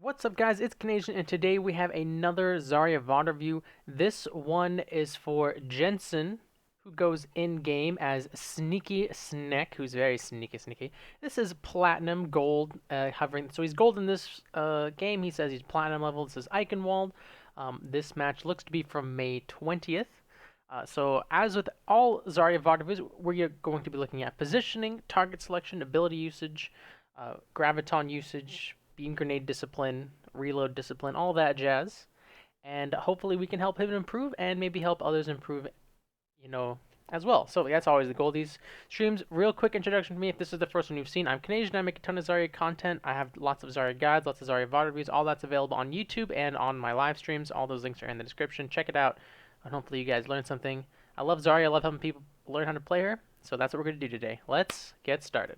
What's up, guys? It's Canadian, and today we have another Zarya VOD review. This one is for Jensen, who goes in-game as Sneaky Snack, who's very sneaky. This is Platinum, Gold, hovering. So he's Gold in this game. He says he's Platinum level. This is Eichenwalde. This match looks to be from May 20th. So as with all Zarya VOD reviews, we're going to be looking at positioning, target selection, ability usage, Graviton usage, beam grenade discipline, reload discipline, all that jazz. And hopefully we can help him improve and maybe help others improve, as well. So that's always the goal of these streams. Real quick introduction to me, if this is the first one you've seen, I'm Canadian, I make a ton of Zarya content. I have lots of Zarya guides, lots of Zarya VOD reviews, all that's available on YouTube and on my live streams. All those links are in the description. Check it out, and hopefully you guys learn something. I love Zarya, I love helping people learn how to play her, so that's what we're going to do today. Let's get started.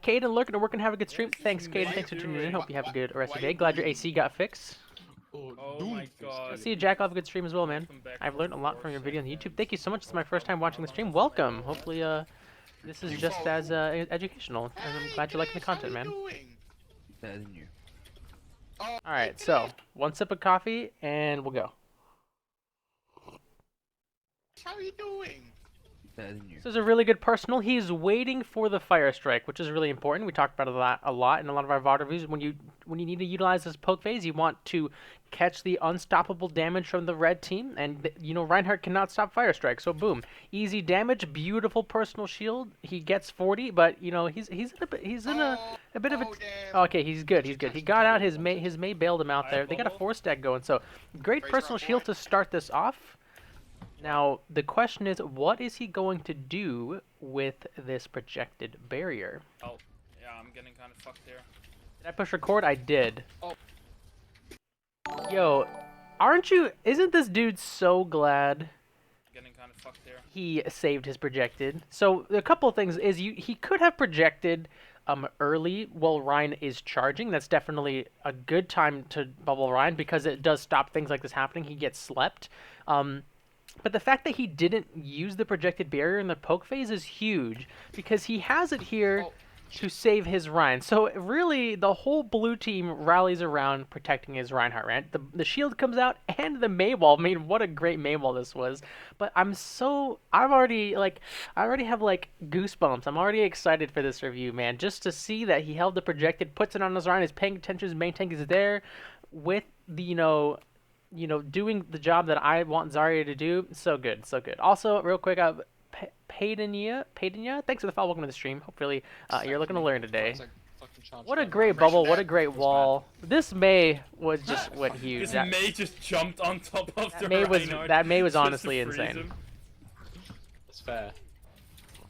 Caden lurking, and we're going to have a good stream. Thanks, Caden. Thanks for tuning in. Hope you have a good rest of your day. Glad your AC got fixed. Oh my god. I see you, Jack. I'll have a good stream as well, man. I've learned a lot from your video on YouTube. Thank you so much. It's my first time watching the stream. Welcome. Hopefully, this is just as educational. And I'm glad you're liking the content, man. Better than you. Alright, so, one sip of coffee, and we'll go. How are you doing? Better than you. This is a really good personal. He's waiting for the fire strike, which is really important. We talked about that a lot in a lot of our VOD reviews. When you need to utilize this poke phase, you want to catch the unstoppable damage from the red team, and Reinhardt cannot stop fire strike. So boom, easy damage, beautiful personal shield. He gets 40, but he's in a bit of a. Okay, he's good. He got out. His May bailed him out there. They got a 4-stack going. So great personal shield to start this off. Now, the question is, what is he going to do with this projected barrier? Oh, yeah, I'm getting kind of fucked here. Did I push record? I did. Oh. Yo, isn't this dude so glad Getting kind of fucked here. he saved his projected? So, a couple of things is he could have projected early while Ryan is charging. That's definitely a good time to bubble Ryan because it does stop things like this happening. He gets slept. But the fact that he didn't use the projected barrier in the poke phase is huge because he has it here to save his Ryan. So really, the whole blue team rallies around protecting his Reinhardt, right? The shield comes out and the Maywall. I mean, what a great Maywall this was. But I already have like goosebumps. I'm already excited for this review, man. Just to see that he held the projected, puts it on his Ryan, is paying attention, his main tank is there with the, doing the job that I want Zarya to do. So good, so good. Also, real quick, Paydenya, thanks for the follow. Welcome to the stream. Hopefully, you're looking to learn today. What a great bubble, what a great wall. This May was just went huge. This May just jumped on top of the Reinhardt that May was just to honestly freeze insane. him. It's fair.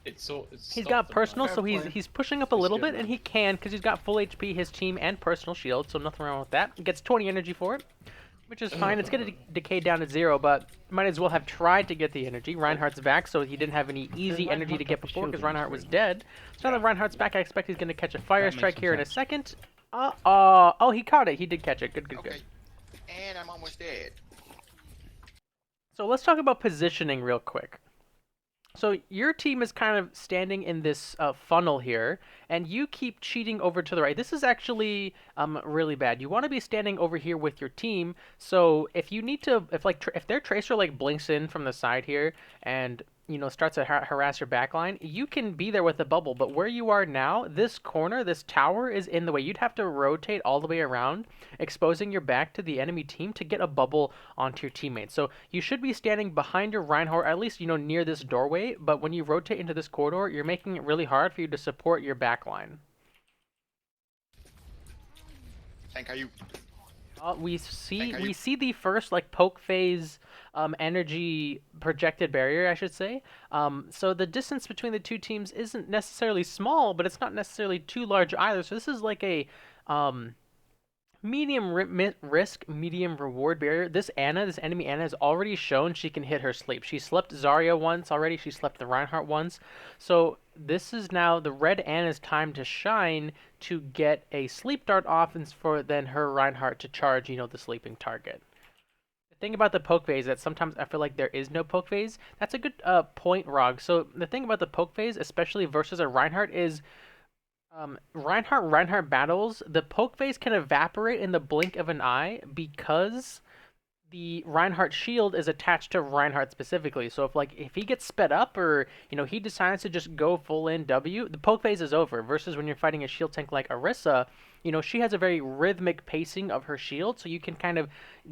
He's got personal, so he's pushing up a little bit, and he can because he's got full HP, his team, and personal shield, so nothing wrong with that. He gets 20 energy for it, which is fine. It's going to decay down to 0, but might as well have tried to get the energy. Reinhardt's back, so he didn't have any easy energy to get before because Reinhardt was dead. So now that Reinhardt's back, I expect he's going to catch a fire strike here in a second. Oh, he caught it. He did catch it. Good. And I'm almost dead. So let's talk about positioning real quick. So your team is kind of standing in this funnel here, and you keep cheating over to the right. This is actually really bad. You want to be standing over here with your team. So if you need to, if their tracer like blinks in from the side here and starts to harass your backline, you can be there with the bubble. But where you are now, this corner, this tower is in the way. You'd have to rotate all the way around, exposing your back to the enemy team to get a bubble onto your teammates. So you should be standing behind your Reinhardt, at least near this doorway. But when you rotate into this corridor, you're making it really hard for you to support your backline. Thank you. We see the first poke phase energy projected barrier, I should say. So the distance between the two teams isn't necessarily small, but it's not necessarily too large either. So this is like a medium risk, medium reward barrier. This enemy Anna has already shown she can hit her sleep. She slept Zarya once already. She slept the Reinhardt once. So this is now the red Anna's time to shine to get a sleep dart off and for then her Reinhardt to charge, the sleeping target. The thing about the poke phase is that sometimes I feel like there is no poke phase. That's a good point, Rog. So the thing about the poke phase, especially versus a Reinhardt, is Reinhardt battles, the poke phase can evaporate in the blink of an eye because the Reinhardt shield is attached to Reinhardt specifically. So if he gets sped up or he decides to just go full in W, the poke phase is over. Versus when you're fighting a shield tank like Orisa, she has a very rhythmic pacing of her shield, so you can kind of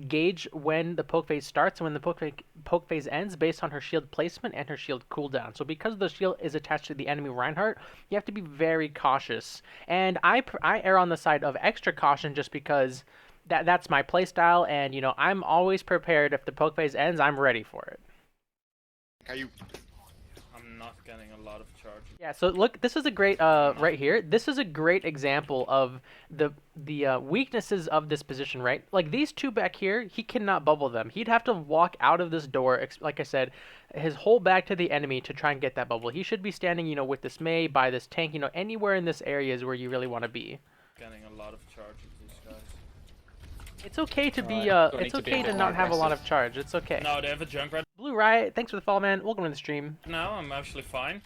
gauge when the poke phase starts and when the poke phase ends based on her shield placement and her shield cooldown. So because the shield is attached to the enemy Reinhardt, you have to be very cautious. And I err on the side of extra caution just because that's my playstyle, and I'm always prepared. If the poke phase ends, I'm ready for it. Are you? I'm not getting a lot of charge. Yeah, so look, this is a great right here. This is a great example of the weaknesses of this position, right? Like these two back here, he cannot bubble them. He'd have to walk out of this door, like I said, his whole back to the enemy to try and get that bubble. He should be standing, with this Mei, by this tank, anywhere in this area is where you really want to be. Getting a lot of charge with these guys. It's okay to be, it's okay to not have a lot of charge. It's okay. No, they have a Junkrat. Blue Riot, thanks for the follow, man. Welcome to the stream. No, I'm actually fine.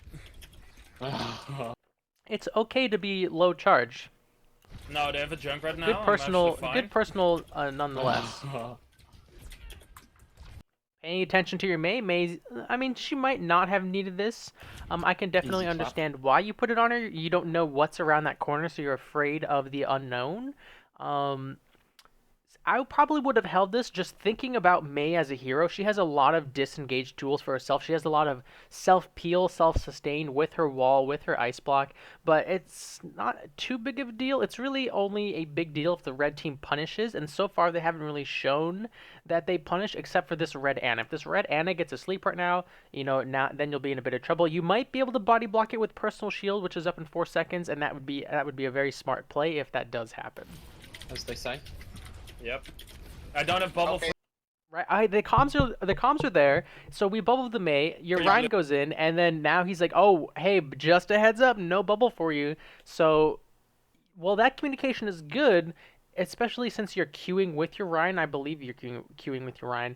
It's okay to be low charge. No, they have a Junkrat now. Good personal, nonetheless. Paying attention to your Mei. I mean, she might not have needed this. I can definitely understand why you put it on her. You don't know what's around that corner, so you're afraid of the unknown. I probably would have held this just thinking about Mei as a hero. She has a lot of disengaged tools for herself. She has a lot of self-peel, self-sustain with her wall, with her ice block. But it's not too big of a deal. It's really only a big deal if the red team punishes. And so far, they haven't really shown that they punish, except for this red Ana. If this red Ana gets asleep right now, then you'll be in a bit of trouble. You might be able to body block it with personal shield, which is up in 4 seconds, and that would be a very smart play if that does happen. As they say. Yep. I don't have bubble. Okay. Right, the comms are there, so we bubble the Mei, your Ryan goes in, and then now he's like, oh, hey, just a heads up, no bubble for you. So, well, that communication is good, especially since you're queuing with your Ryan. I believe you're queuing with your Ryan.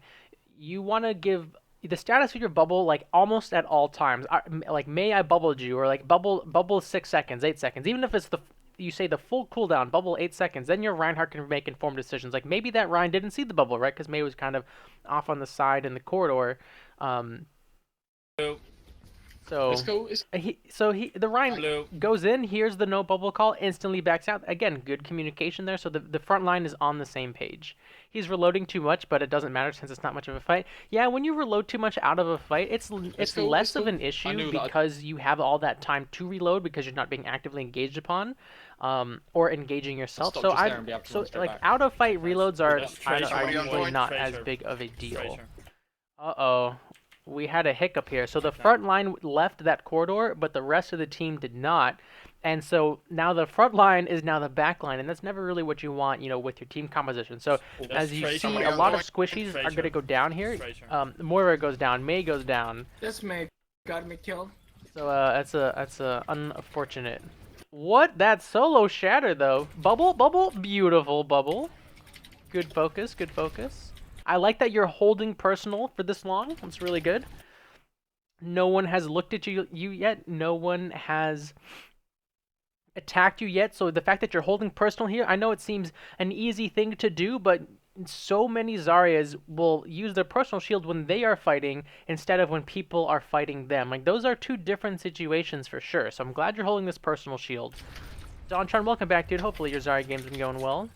You want to give the status of your bubble, like, almost at all times. Like, Mei, I bubbled you, or like, bubble 6 seconds, 8 seconds, even if it's you say the full cooldown, bubble 8 seconds, then your Reinhardt can make informed decisions. Like maybe that Ryan didn't see the bubble, right? Because Mei was kind of off on the side in the corridor. So the Ryan goes in, hears the no bubble call, instantly backs out. Again, good communication there. So the front line is on the same page. He's reloading too much, but it doesn't matter since it's not much of a fight. Yeah, when you reload too much out of a fight, it's less of an issue because you have all that time to reload because you're not being actively engaged upon, or engaging yourself. So out of fight reloads are usually not as big of a deal. Uh-oh. We had a hiccup here. So the front line left that corridor, but the rest of the team did not. And so now the front line is now the back line, and that's never really what you want, with your team composition. So as you see, a lot of squishies are going to go down here. Moira goes down, Mei goes down. This Mei got me killed. So that's unfortunate. What? That solo shatter though. Bubble, beautiful bubble. Good focus, good focus. I like that you're holding personal for this long. That's really good. No one has looked at you yet. No one has attacked you yet. So the fact that you're holding personal here, I know it seems an easy thing to do, but so many Zaryas will use their personal shield when they are fighting instead of when people are fighting them. Like, those are two different situations for sure. So I'm glad you're holding this personal shield. Dontron, welcome back, dude. Hopefully your Zarya game's been going well.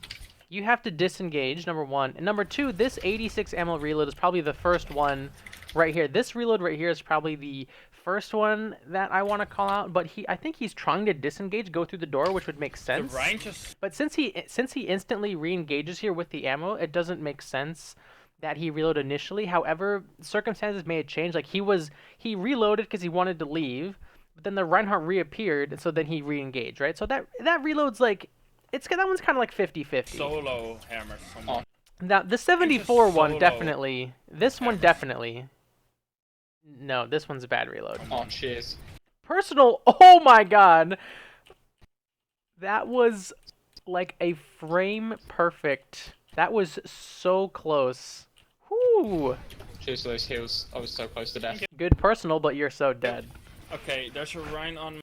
You have to disengage, number one. And number two, this 86 ammo reload is probably the first one right here. This reload right here is probably the first one that I want to call out. But I think he's trying to disengage, go through the door, which would make sense. But since he instantly re-engages here with the ammo, it doesn't make sense that he reloaded initially. However, circumstances may have changed. Like, he reloaded because he wanted to leave, but then the Reinhardt reappeared, and so then he re-engaged, right? So that reload's like... that one's kind of like 50-50. Solo hammer someone. Now, the 74 one definitely. This one definitely. No, this one's a bad reload. Oh, cheers. Personal. Oh my god. That was like a frame perfect. That was so close. Whoo. Cheers to those heals. I was so close to death. Good personal, but you're so dead. Okay, there's a Rhine on.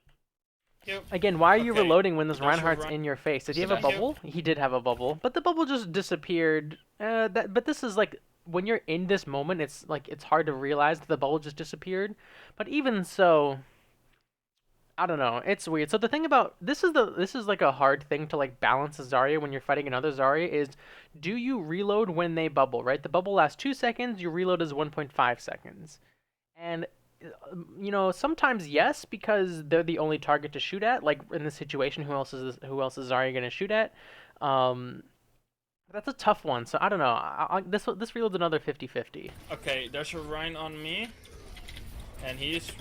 Yep. Again, why are you Okay, reloading when this there's your Reinhardt's run- in your face? Did he have Did a I? bubble? He did have a bubble, but the bubble just disappeared. But this is like when you're in this moment, it's like it's hard to realize that the bubble just disappeared. But even so, I don't know. It's weird. So the thing about this is like a hard thing to like balance a Zarya when you're fighting another Zarya is, do you reload when they bubble? Right, the bubble lasts 2 seconds. Your reload is 1.5 seconds, and sometimes yes, because they're the only target to shoot at. Like in this situation, who else is Zarya gonna shoot at? Um, that's a tough one. So I don't know. This reload's another 50-50. Okay, there's a Rhine on me, and he's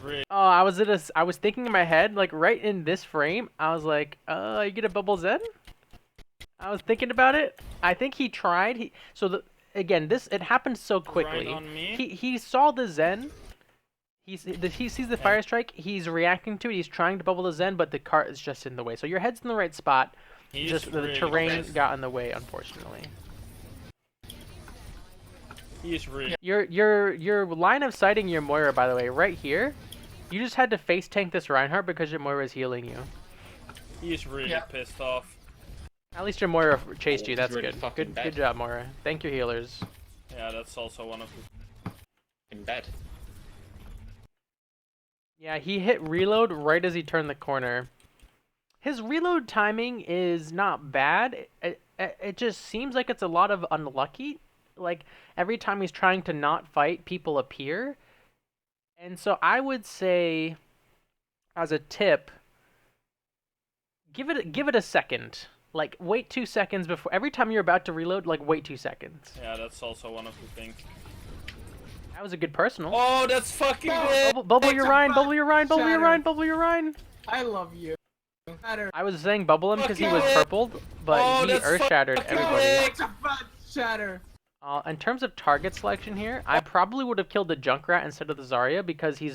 really. Oh, I was thinking in my head, like right in this frame, I was like, you get a bubble Zen? I was thinking about it. I think he tried. Again, it happened so quickly. Rhine on me. He saw the Zen. He sees the fire strike. He's reacting to it. He's trying to bubble the Zen, but the cart is just in the way. So your head's in the right spot. He's Just the really terrain pissed. got in the way, unfortunately. He's really. Your line of sighting your Moira, by the way, right here. You just had to face tank this Reinhardt because your Moira is healing you. He's really Yeah. pissed off. At least your Moira chased you. He's That's really good. fucking Good dead. job, Moira. Thank you, healers. Yeah, that's also one of the. In bed. Yeah, he hit reload right as he turned the corner. His reload timing is not bad. It just seems like it's a lot of unlucky. Like every time he's trying to not fight, people appear. And so I would say, as a tip, give it a second. Like wait 2 seconds before every time you're about to reload. Like wait 2 seconds. Yeah, that's also one of the things. That was a good personal. Oh, that's fucking No. good. Bubble your Rhine, bubble your Rhine, bubble your Shatter. Rhine, bubble your Rhine. I love you. Shatter. I was saying bubble him because he was Fucking- purpled, but Oh, he that's earth shattered fucking everybody. lit. It's a fat shatter. In terms of target selection here, I probably would have killed the Junkrat instead of the Zarya because he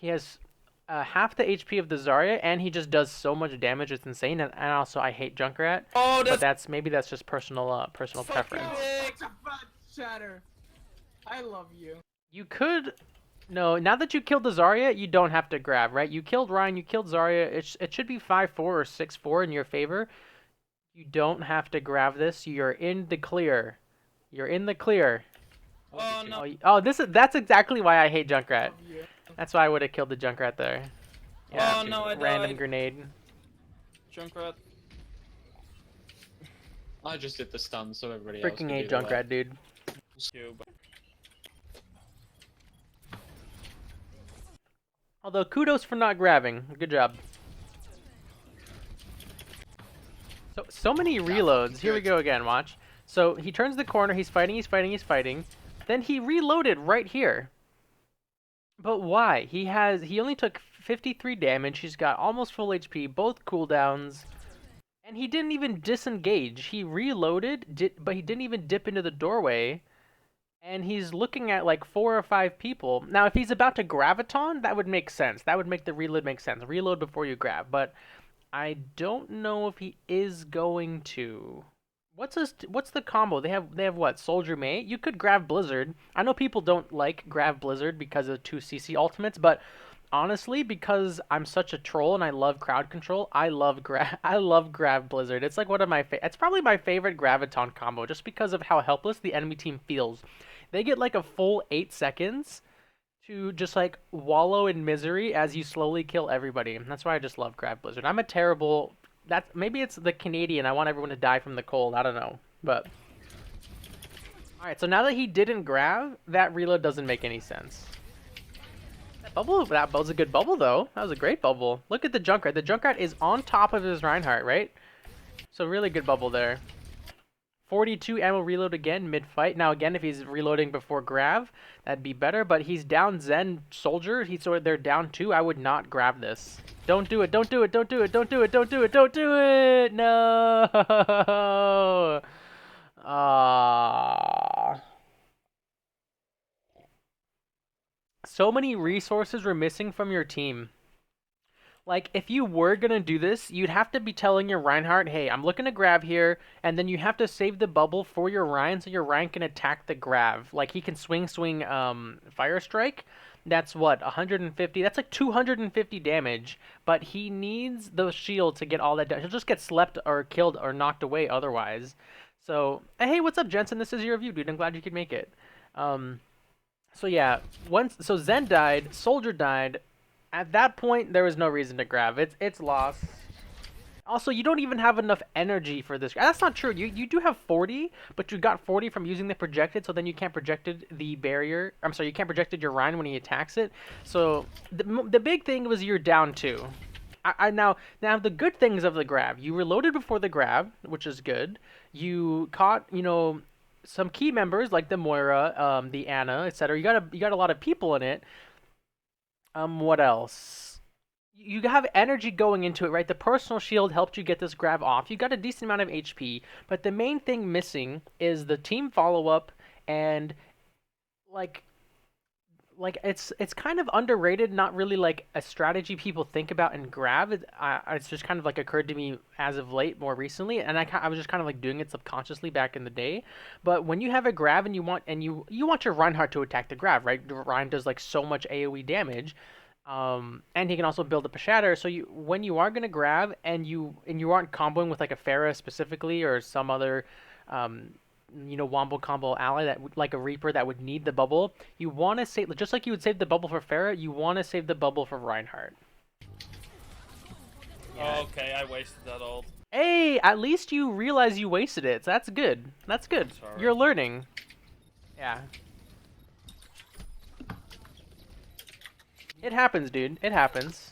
has half the HP of the Zarya and he just does so much damage. It's insane. And also I hate Junkrat, Oh, but that's maybe that's just personal fucking preference. lit. It's a fat shatter. I love you. You could. No, now that you killed the Zarya, you don't have to grab, right? You killed Ryan, you killed Zarya. It should be 5-4 or 6-4 in your favor. You don't have to grab this. You're in the clear. You're in the clear. Oh no. That's exactly why I hate Junkrat. Love you. That's why I would have killed the Junkrat there. Oh, no, I random died. grenade. Junkrat. I just did the stun, so everybody else. Freaking could hate do the work. Junkrat, dude. You, but- Although kudos for not grabbing. Good job. So many reloads. Here we good. go again. Watch. So he turns the corner. He's fighting. He's fighting. He's fighting. Then he reloaded right here. But why? He only took 53 damage. He's got almost full HP, both cooldowns, and he didn't even disengage. He reloaded, but he didn't even dip into the doorway. And he's looking at like 4 or 5 people. Now, if he's about to Graviton, that would make sense. That would make the reload make sense. Reload before you grab. But I don't know if he is going to. What's the combo? They have what? Soldier May? You could grab Blizzard. I know people don't like grab Blizzard because of 2 CC ultimates, but honestly, because I'm such a troll and I love crowd control, I love grab Blizzard. It's like one of my it's probably my favorite Graviton combo just because of how helpless the enemy team feels. They get like a full 8 seconds to just like wallow in misery as you slowly kill everybody. That's why I just love grab Blizzard. I'm a terrible. Maybe it's the Canadian. I want everyone to die from the cold. I don't know, but all right. So now that he didn't grab, that reload doesn't make any sense. That was a good bubble though. That was a great bubble. Look at the Junkrat. The Junkrat is on top of his Reinhardt, right? So really good bubble there. 42 ammo reload again mid-fight. Now again, if he's reloading before grab, that'd be better. But he's down Zen Soldier. They're down 2. I would not grab this. Don't do it. Don't do it. Don't do it. Don't do it. Don't do it. Don't do it. No. So many resources were missing from your team. Like, if you were going to do this, you'd have to be telling your Reinhardt, hey, I'm looking to grab here, and then you have to save the bubble for your Ryan so your Ryan can attack the grab. Like, he can swing Fire Strike, that's what, 150? That's like 250 damage, but he needs the shield to get all that damage. He'll just get slept or killed or knocked away otherwise. So, hey, what's up, Jensen? This is your review, dude. I'm glad you could make it. So yeah, so Zen died, Soldier died. At that point, there was no reason to grab. It's lost. Also, you don't even have enough energy for this. That's not true. You do have 40, but you got 40 from using the projected, so then you can't projected the barrier. I'm sorry, you can't projected your Rhine when he attacks it. So the big thing was you're down 2. Now the good things of the grab. You reloaded before the grab, which is good. You caught, some key members like the Moira, the Anna, etc. You got a lot of people in it. What else? You have energy going into it, right? The personal shield helped you get this grab off. You got a decent amount of HP, but the main thing missing is the team follow-up and like it's kind of underrated, not really like a strategy people think about in grab. It's just kind of like occurred to me as of late, more recently, and I was just kind of like doing it subconsciously back in the day. But when you have a grab and you want your Reinhardt to attack the grab, right? Ryan does like so much AoE damage. And he can also build up a shatter. So when you are gonna grab and you aren't comboing with like a Pharah specifically or some other, wombo combo ally that like a Reaper that would need the bubble, you want to save, just like you would save the bubble for Pharah, you want to save the bubble for Reinhardt. Oh, okay, I wasted that ult. Hey, at least you realize you wasted it. So that's good. That's good. Sorry. You're learning. Yeah. It happens, dude. It happens.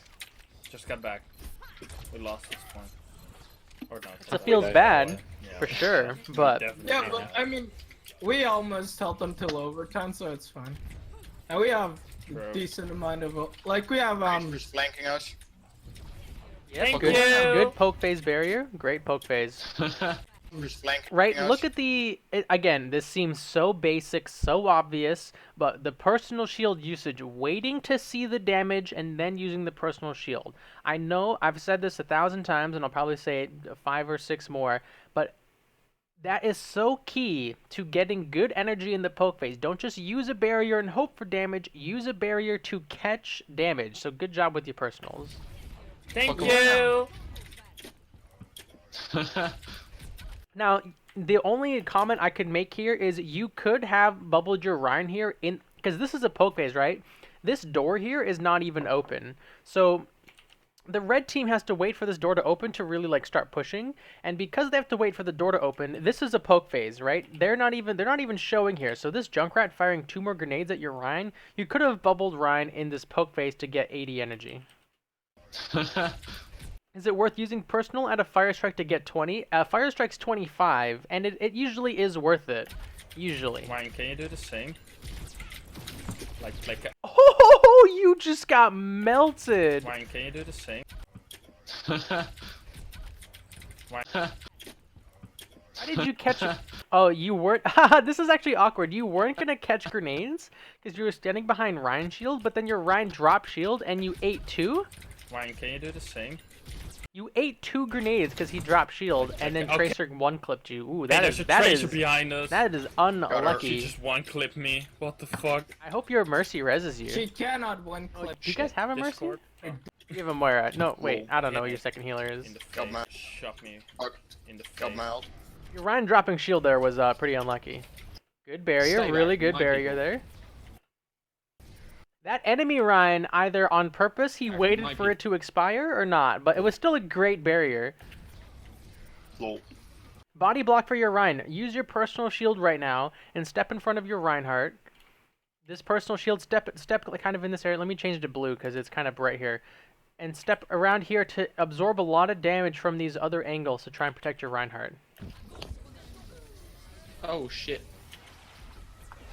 Just got back. We lost this point. Or not. It feels bad, Yeah. for sure, but Yeah, but I mean, we almost held them till overtime, so it's fine. And we have Bro. decent amount of we have Who's flanking us? yes, Thank good, you. good poke phase barrier. Great poke phase. Who's flanking Right, us? look at again, this seems so basic, so obvious, but the personal shield usage, waiting to see the damage and then using the personal shield. I know I've said this 1,000 times and I'll probably say it 5 or 6 more, but that is so key to getting good energy in the poke phase. Don't just use a barrier and hope for damage, use a barrier to catch damage. So good job with your personals. Thank Fuck you! Now, the only comment I could make here is you could have bubbled your Rhine here because this is a poke phase, right? This door here is not even open. So the red team has to wait for this door to open to really like start pushing. And because they have to wait for the door to open, this is a poke phase, right? They're not even showing here. So this Junkrat firing 2 more grenades at your Rhine, you could have bubbled Rhine in this poke phase to get 80 energy. Is it worth using personal at a Fire Strike to get 20? Fire Strike's 25, and it usually is worth it. Usually. Ryan, can you do the same? Like. Oh, you just got melted! Ryan, can you do the same? Ryan. How did you catch it? Oh, you weren't. Haha, this is actually awkward. You weren't gonna catch grenades because you were standing behind Ryan's shield, but then your Ryan dropped shield and you ate 2? Ryan, can you do the same? You ate 2 grenades because he dropped shield, and then Okay. Tracer 1-clipped you. Ooh, Hey, that there's is a Tracer behind us. that is She unlucky. just one-clipped me. What the fuck? I hope your Mercy reses you. She cannot one clip. Do you guys have a Mercy? Discord? Oh, You have a Moira. No, wait, I don't know in what the- your second healer is. in the Got face. my- Shot me in the Got face. my ult. Your Ryan dropping shield there was pretty unlucky. Good barrier, Stay really back, good my barrier people. there. That enemy Ryan, either on purpose he Alright, waited my for it to expire or not, but it was still a great barrier. Lol. Body block for your Ryan. Use your personal shield right now and step in front of your Reinhardt. This personal shield, step kind of in this area. Let me change it to blue because it's kind of bright here. And step around here to absorb a lot of damage from these other angles to try and protect your Reinhardt. Oh shit.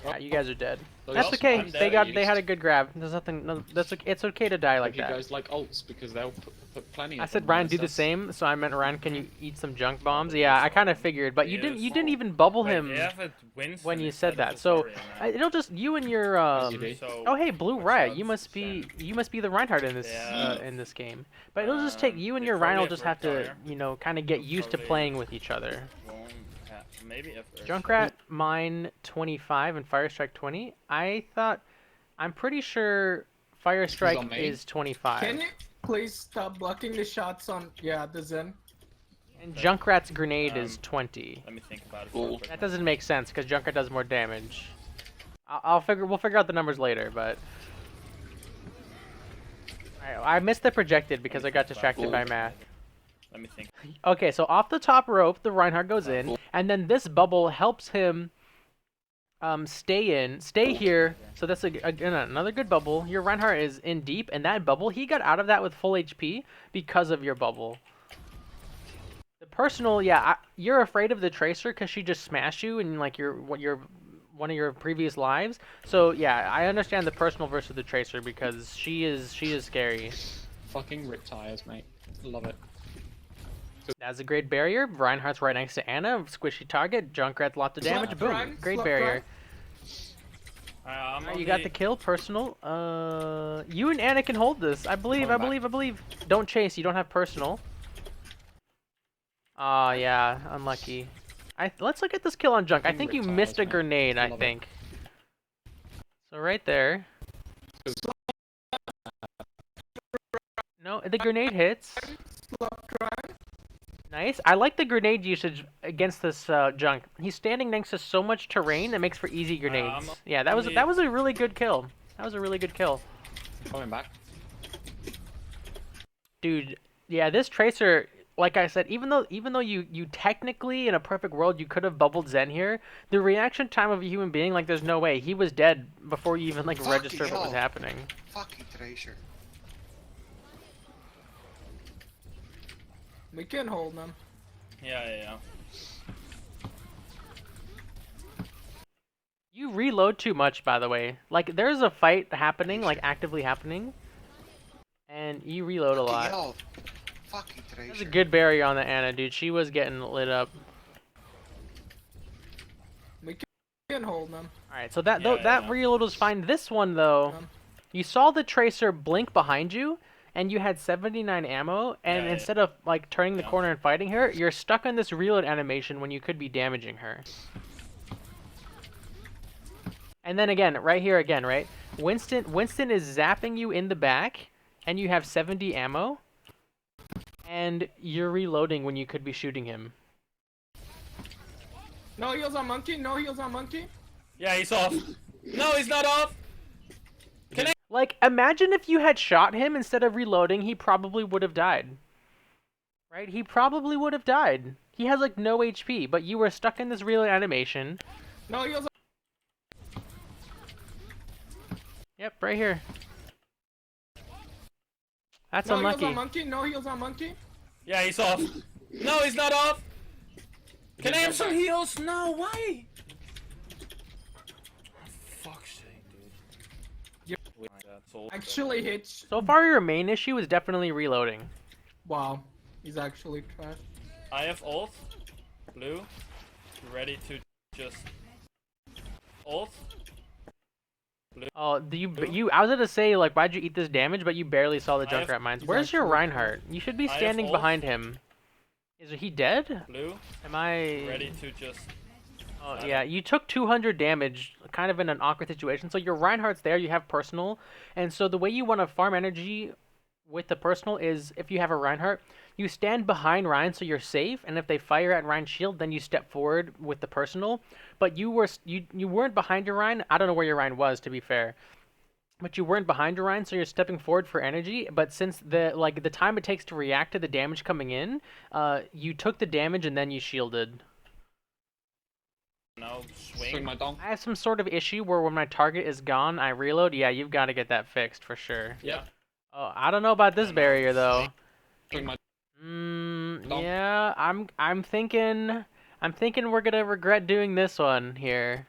Yeah, you guys are dead. Those That's ults okay. I'm They dead had a used. good grab. There's nothing. No, it's okay to die like Hope you that. guys like ults because they'll put plenty. I of said them Ryan on do the us. same, so I meant Ryan, can you eat some junk bombs? Yeah, I kind of figured, but you didn't even bubble Wait, him they have a Winston when you instead said of that. a So Zarya now. it'll just you and your you do. So, Oh hey, Blue what's Riot, up, you must be the Reinhardt in this Yeah. in this game. But it'll just take you and they your Ryan will probably just have have to, retire. kind of get used to Probably playing with each other. won't have- maybe if Junkrat mine 25 and Fire Strike 20. I thought I'm pretty sure Fire Strike on me. is 25. Can you please stop blocking the shots on the Zen? And Junkrat's grenade is 20. Let me think about it. Cool. real quick. That doesn't make sense because Junkrat does more damage. We'll figure out the numbers later, but. Alright, I missed the projected because I got distracted by math. Let me think. Okay, so off the top rope, the Reinhardt goes in, and then this bubble helps him stay here. So that's another good bubble. Your Reinhardt is in deep, and that bubble, he got out of that with full HP because of your bubble. The personal, yeah, you're afraid of the Tracer because she just smashed you in like one of your previous lives. So yeah, I understand the personal versus the Tracer because she is scary. Fucking rip tires, mate. Love it. That's a great barrier. Reinhardt's right next to Anna. Squishy target. Junkrat's lots of damage. Left, Boom. right, Great left, barrier. I'm Alright, on you got the kill. Personal. You and Anna can hold this. I believe. I believe. Don't chase. You don't have personal. Oh yeah, unlucky. Let's look at this kill on Junk. I think you missed a grenade. I think. So right there. No, the grenade hits. Nice. I like the grenade usage against this Junk. He's standing next to so much terrain that makes for easy grenades. Yeah, that was a really good kill. That was a really good kill. Coming back. Dude, yeah, this Tracer, like I said, even though you technically in a perfect world you could have bubbled Zen here, the reaction time of a human being, like there's no way. He was dead before you even like Fucking registered what was hell. happening. Fucking Tracer. We can hold them. Yeah. You reload too much, by the way. Like there's a fight happening, like actively happening, and you reload a lot. Hell. Fucking Tracer. There's a good barrier on the Anna, dude. She was getting lit up. We can hold them. All right, so that Yeah, that yeah. reload was fine. This one though, you saw the Tracer blink behind you, and you had 79 ammo, and Yeah, instead of like turning the Yeah. corner and fighting her, you're stuck on this reload animation when you could be damaging her. And then again, right here again, right? Winston is zapping you in the back, and you have 70 ammo, and you're reloading when you could be shooting him. No heals on Monkey. No heals on Monkey. Yeah, he's off. No, he's not off. Like, imagine if you had shot him instead of reloading, he probably would have died. Right? He probably would have died. He has like no HP, but you were stuck in this reload animation. No heals on... Yep, right here. That's No unlucky. heals on Monkey. No heals on Monkey. Yeah, he's off. No, he's not off. Can I have some heals? No, why? Fuck's sake, dude. Yep. That's all. Actually hits. So far, your main issue is definitely reloading. Wow. He's actually trash. I have ult. Blue. Ready to just ult. Oh, I was gonna say, like, why'd you eat this damage, but you barely saw the I have- Junkrat mines. he's Where's your actually Reinhardt? You should be I have standing ult. behind him. Is he dead? Blue. Am I... Ready to just. Oh, yeah, you took 200 damage, kind of in an awkward situation. So your Reinhardt's there, you have personal, and so the way you want to farm energy with the personal is, if you have a Reinhardt, you stand behind Rein so you're safe, and if they fire at Rein's shield, then you step forward with the personal. But you weren't behind your Rein. I don't know where your Rein was, to be fair. But you weren't behind your Rein, so you're stepping forward for energy. But since the time it takes to react to the damage coming in, you took the damage and then you shielded. No, Swing swing. my dong. I have some sort of issue where when my target is gone, I reload. Yeah, you've got to get that fixed for sure. Yeah. Oh, I don't know about this barrier though. Swing my Yeah, I'm thinking we're gonna regret doing this one here.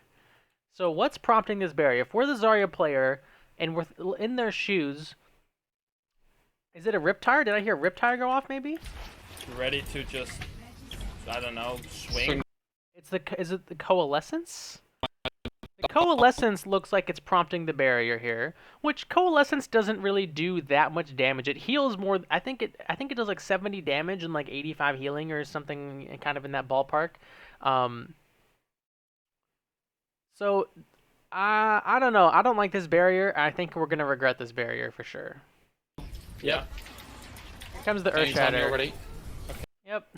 So what's prompting this barrier? If we're the Zarya player and we're in their shoes, is it a Riptire? Did I hear a Riptire go off maybe? Ready to just. I don't know. Swing. Is it the Coalescence? The Coalescence looks like it's prompting the barrier here, which Coalescence doesn't really do that much damage. It heals more. I think it does like 70 damage and like 85 healing or something, kind of in that ballpark. So I don't know. I don't like this barrier. I think we're gonna regret this barrier for sure. Yeah. Here comes the Anytime you're Earthshatter. ready. Yep.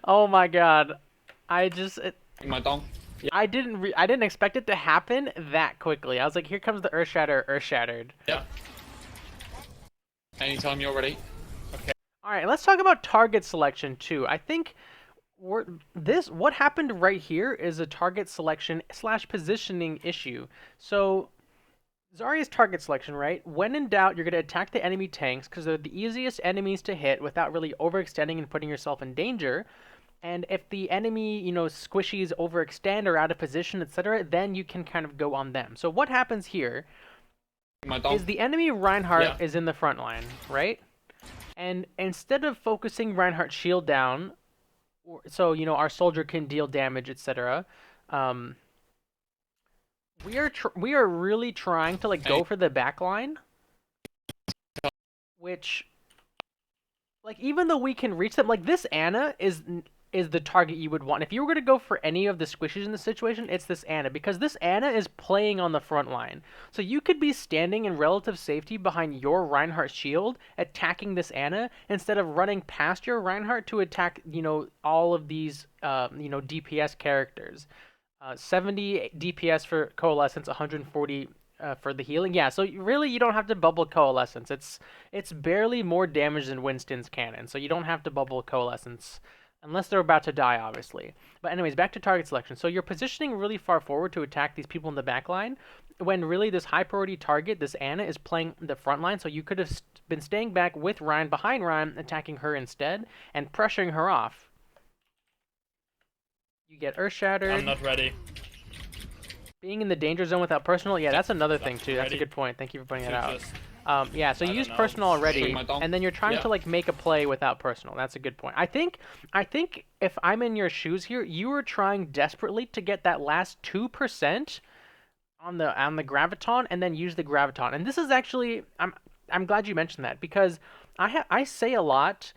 Oh my god. I just My dong. I didn't expect it to happen that quickly. I was like, here comes the Earthshatter, Earthshattered. Yeah. Anytime you're ready. All right, let's talk about target selection too. I think what happened right here is a target selection / positioning issue. So Zarya's target selection, right? When in doubt, you're going to attack the enemy tanks because they're the easiest enemies to hit without really overextending and putting yourself in danger. And if the enemy, squishies overextend or out of position, etc., then you can kind of go on them. So what happens here My dong. is the enemy Reinhardt Yeah. is in the front line, right? And instead of focusing Reinhardt's shield down, so our soldier can deal damage, etc., we are really trying to go for the back line, which even though we can reach them, this Ana is the target you would want. If you were going to go for any of the squishes in this situation, it's this Ana, because this Ana is playing on the front line. So you could be standing in relative safety behind your Reinhardt shield, attacking this Ana, instead of running past your Reinhardt to attack, all of these, DPS characters. 70 DPS for Coalescence, 140 for the healing. Yeah, so really you don't have to bubble Coalescence. It's barely more damage than Winston's cannon, so you don't have to bubble Coalescence. Unless they're about to die, obviously. But anyways, back to target selection. So you're positioning really far forward to attack these people in the back line, when really this high priority target, this Ana, is playing the front line, so you could have been staying back with Ryan, behind Ryan, attacking her instead, and pressuring her off. You get Earthshattered. I'm not ready. Being in the danger zone without personal, yeah, that's another thing too. That's a Ready? good point. Thank you for pointing that To out. just- Yeah, so I you don't used know. personal already, Swing my dong. and then you're trying Yeah. to make a play without personal. That's a good point. I think if I'm in your shoes here, you were trying desperately to get that last 2% on the Graviton, and then use the Graviton. And this is actually, I'm glad you mentioned that, because I say a lot.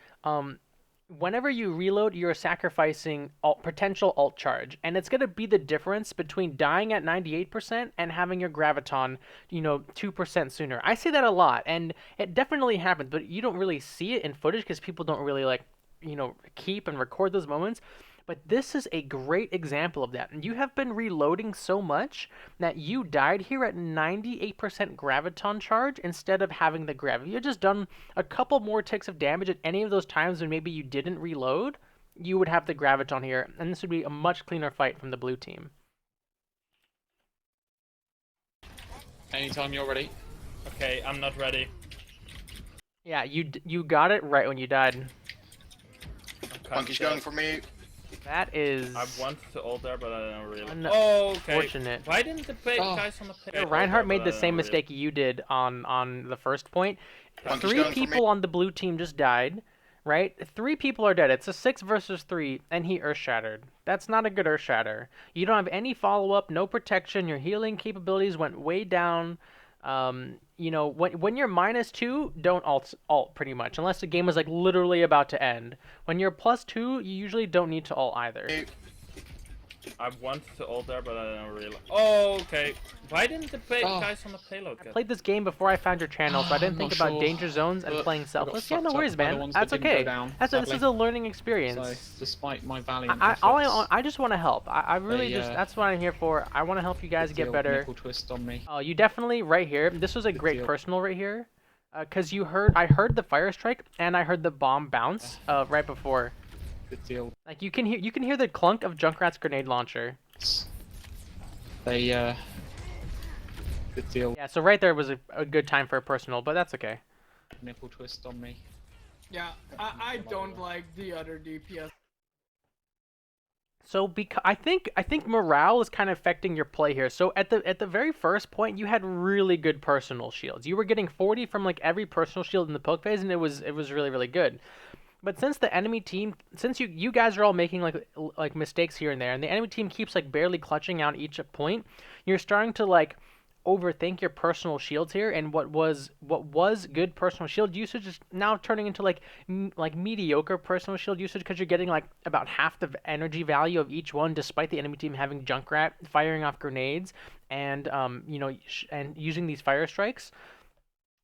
Whenever you reload, you're sacrificing potential alt charge, and it's going to be the difference between dying at 98% and having your Graviton, 2% sooner. I say that a lot, and it definitely happens, but you don't really see it in footage because people don't really keep and record those moments. But this is a great example of that. And you have been reloading so much that you died here at 98% Graviton charge instead of having the Grav. If you had just done a couple more ticks of damage at any of those times when maybe you didn't reload, you would have the Graviton here, and this would be a much cleaner fight from the blue team. Anytime you're ready. Okay, I'm not ready. Yeah, you got it right when you died. Monkey's going for me. That is I wanted to ult there, but I don't really. Un- Oh, okay. unfortunate. Why didn't the Oh. guys on the payload? Reinhardt made the same mistake you did on the first point. Monkey's 3 going for me. people on the blue team just died, right? 3 people are dead. It's a 6 versus 3, and he Earthshattered. That's not a good Earthshatter. You don't have any follow-up, no protection. Your healing capabilities went way down. When you're -2, don't alt pretty much, unless the game is literally about to end. When you're +2, you usually don't need to alt either. I wanted to ult there, but I don't really. Oh, okay. Why didn't the Oh. guys on the payload I get? played this game before I found your channel, so I didn't I'm think not about sure. danger zones and But playing I got selfless. Yeah, no fucked up worries, by the man. ones That's that didn't go okay. down, This is sadly. a learning experience. So, despite my valiant I just want to help. I really They, just that's what I'm here for. I want to help you guys get better. Nickel twist on me. Oh, you definitely right here. This was a great deal. personal right here, because I heard the fire strike and I heard the bomb bounce right before. Good deal. You can hear the clunk of Junkrat's grenade launcher. They good deal. Yeah, so right there was a good time for a personal, but that's okay. Nipple twist on me. Yeah, I don't like the other DPS. So I think morale is kind of affecting your play here. So at the very first point, you had really good personal shields. You were getting 40 from every personal shield in the poke phase, and it was really, really good. But since the enemy team, since you guys are all making mistakes here and there, and the enemy team keeps barely clutching out each point, you're starting to overthink your personal shields here, and what was good personal shield usage is now turning into like mediocre personal shield usage because you're getting like about half the energy value of each one, despite the enemy team having Junkrat firing off grenades and and using these fire strikes.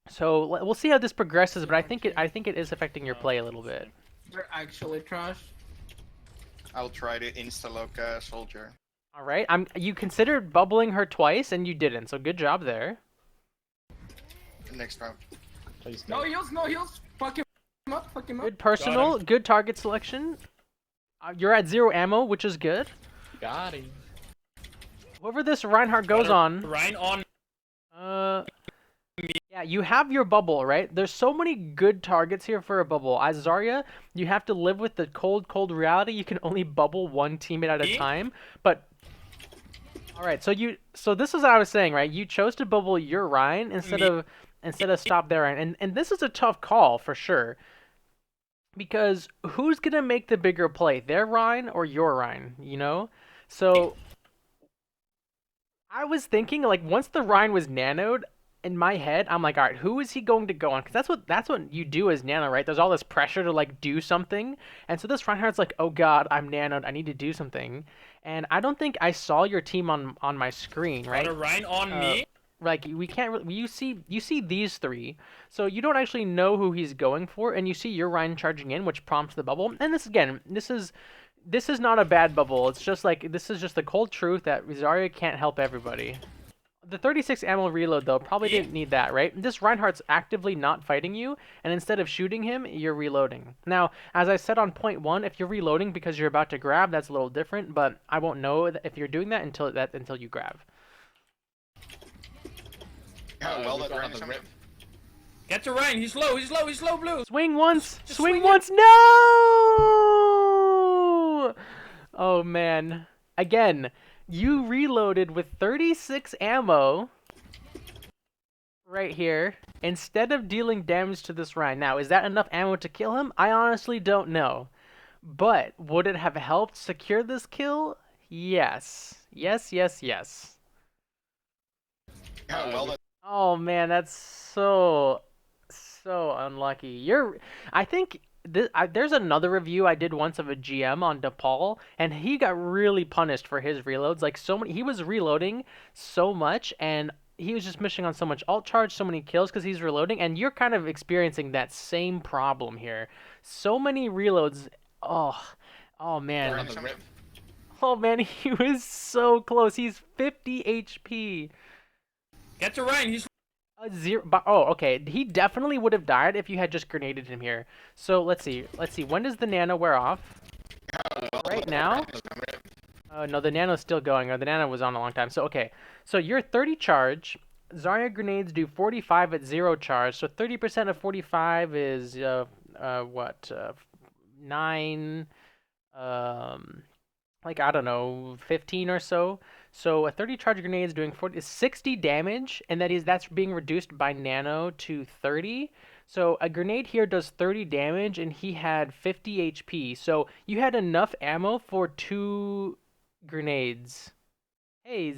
So we'll see how this progresses, but I think it is affecting your play a little bit. They're actually trash. I'll try to insta-lock soldier. All right, you considered bubbling her twice and you didn't, so good job there. Next round. Please No don't. heals, no heals. Fuck him up, fuck him up. Good personal, good target selection. You're at 0 ammo, which is good. Got him. Whoever this Reinhardt goes on, Rein on. yeah, you have your bubble, right? There's so many good targets here for a bubble. As Zarya, you have to live with the cold reality. You can only bubble one teammate at a time. But all right, so this is what I was saying, right? You chose to bubble your Rein instead of stop their Rein, and this is a tough call for sure. Because who's gonna make the bigger play, their Rein or your Rein? You know, so I was thinking like once the Rein was nanoed. In my head, I'm like, all right, who is he going to go on? Because that's what you do as nano, right? There's all this pressure to like do something, and so this Reinhardt's like, oh god, I'm nanoed, I need to do something, and I don't think I saw your team on my screen, right? Got a Rein on me. Like we can't, you see these three, so you don't actually know who he's going for, and you see your Rein charging in, which prompts the bubble. And this is not a bad bubble. It's just like this is just the cold truth that Zarya can't help everybody. The 36 ammo reload, though, probably didn't need that, right? This Reinhardt's actively not fighting you, and instead of shooting him, you're reloading. Now, as I said on point 1, if you're reloading because you're about to grab, that's a little different, but I won't know if you're doing that until you grab. Well, that Rein is rip. Get to Rein. He's low, blue. Swing once! Just Swing swing once! No! Oh, man. Again. You reloaded with 36 ammo right here instead of dealing damage to this Rein. Now, is that enough ammo to kill him? I honestly don't know. But would it have helped secure this kill? Yes. Yes. Oh man, that's so unlucky. I think there's another review I did once of a GM on DePaul, and he got really punished for his reloads. Like he was reloading so much, and he was just missing on so much alt charge, so many kills because he's reloading, and you're kind of experiencing that same problem here. So many reloads. Oh man. Oh man, he was so close. He's 50 HP. Get to Rein. He's okay. He definitely would have died if you had just grenaded him here. So let's see. When does the nano wear off? Right now? No, the nano's still going. Or the nano was on a long time. So okay. So you're 30 charge. Zarya grenades do 45 at 0 charge. So 30% of 45 is what? 9. Like I don't know, 15 or so. So a 30 charge grenade is doing 60 damage, and that's being reduced by nano to 30. So a grenade here does 30 damage, and he had 50 HP. So you had enough ammo for 2 grenades. Hey,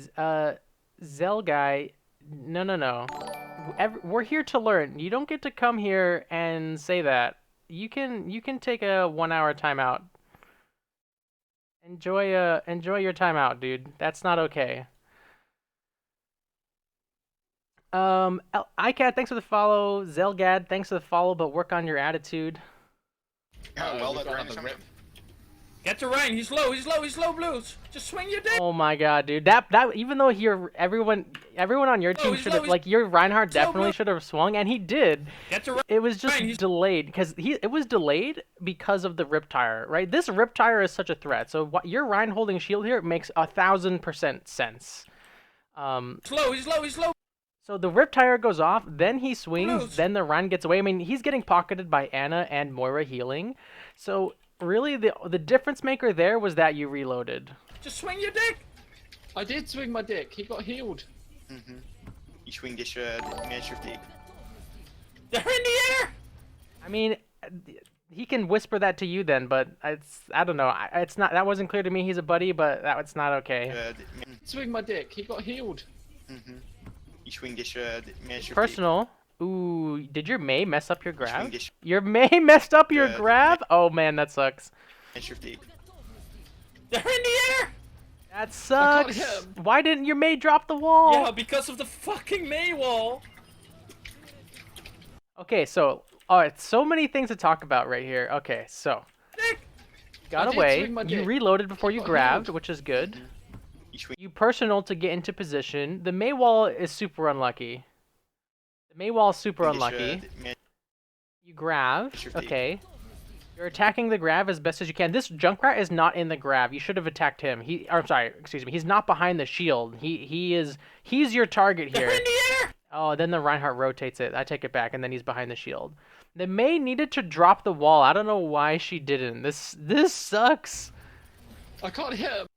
Zell guy, no. We're here to learn. You don't get to come here and say that. You can take a 1-hour timeout. Enjoy your time out, dude. That's not okay. iCat, thanks for the follow. Zelgad, thanks for the follow, but work on your attitude. Well, that Rein is Get to Rein. He's low, blues. Just swing your dick. Oh my god, dude. That even though everyone on your team should have, like, your Reinhardt definitely should have swung, and he did. Get to Rein. It was just delayed it was delayed because of the Riptire, right? This Riptire is such a threat. So your Rein holding shield here makes 1000% sense. He's low. So the Riptire goes off, then he swings, Blues. then the Rein gets away. I mean, he's getting pocketed by Anna and Moira healing. So really, the difference maker there was that you reloaded. Just swing your dick. I did swing my dick. He got healed. You swing this measure dick. They're in the air. I mean, he can whisper that to you then, but I don't know. It's not, that wasn't clear to me. He's a buddy, but it's not okay. Swing my dick. He got healed. swing this miniature Personal. Ooh, did your Mei mess up your thief. Swing grab? this Your Mei messed up your grab? Oh man, that sucks. miniature thief. They're in the air! That can't sucks. hit 'em. Why didn't your Mei drop the wall? Yeah, because of the fucking May wall. Okay, so alright, so many things to talk about right here. Okay, so Nick! got I did away. swing my You dick. reloaded before He you got grabbed, healed. which is good. You swing You personal to get into position. The Mei wall is super unlucky. The Mei wall is super this unlucky. miniature You grab. thief. Okay. You're attacking the grab as best as you can. This Junkrat is not in the grab. You should have attacked him. I'm sorry, excuse me. He's not behind the shield. He's your target They're here. in the air! Oh, then the Reinhardt rotates it. I take it back, and then he's behind the shield. The Mei needed to drop the wall. I don't know why she didn't. This sucks. I can't hit him.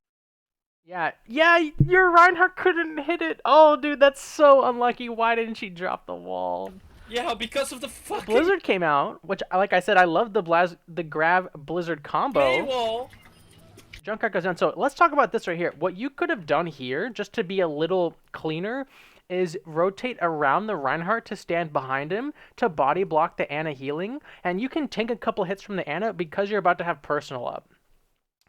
Yeah, your Reinhardt couldn't hit it. Oh, dude, that's so unlucky. Why didn't she drop the wall? Yeah, because of the fucking Blizzard came out, which, like I said, I love the grab Blizzard May combo. wall. Junkrat goes down. So let's talk about this right here. What you could have done here, just to be a little cleaner, is rotate around the Reinhardt to stand behind him to body block the Ana healing, and you can take a couple hits from the Ana because you're about to have personal up.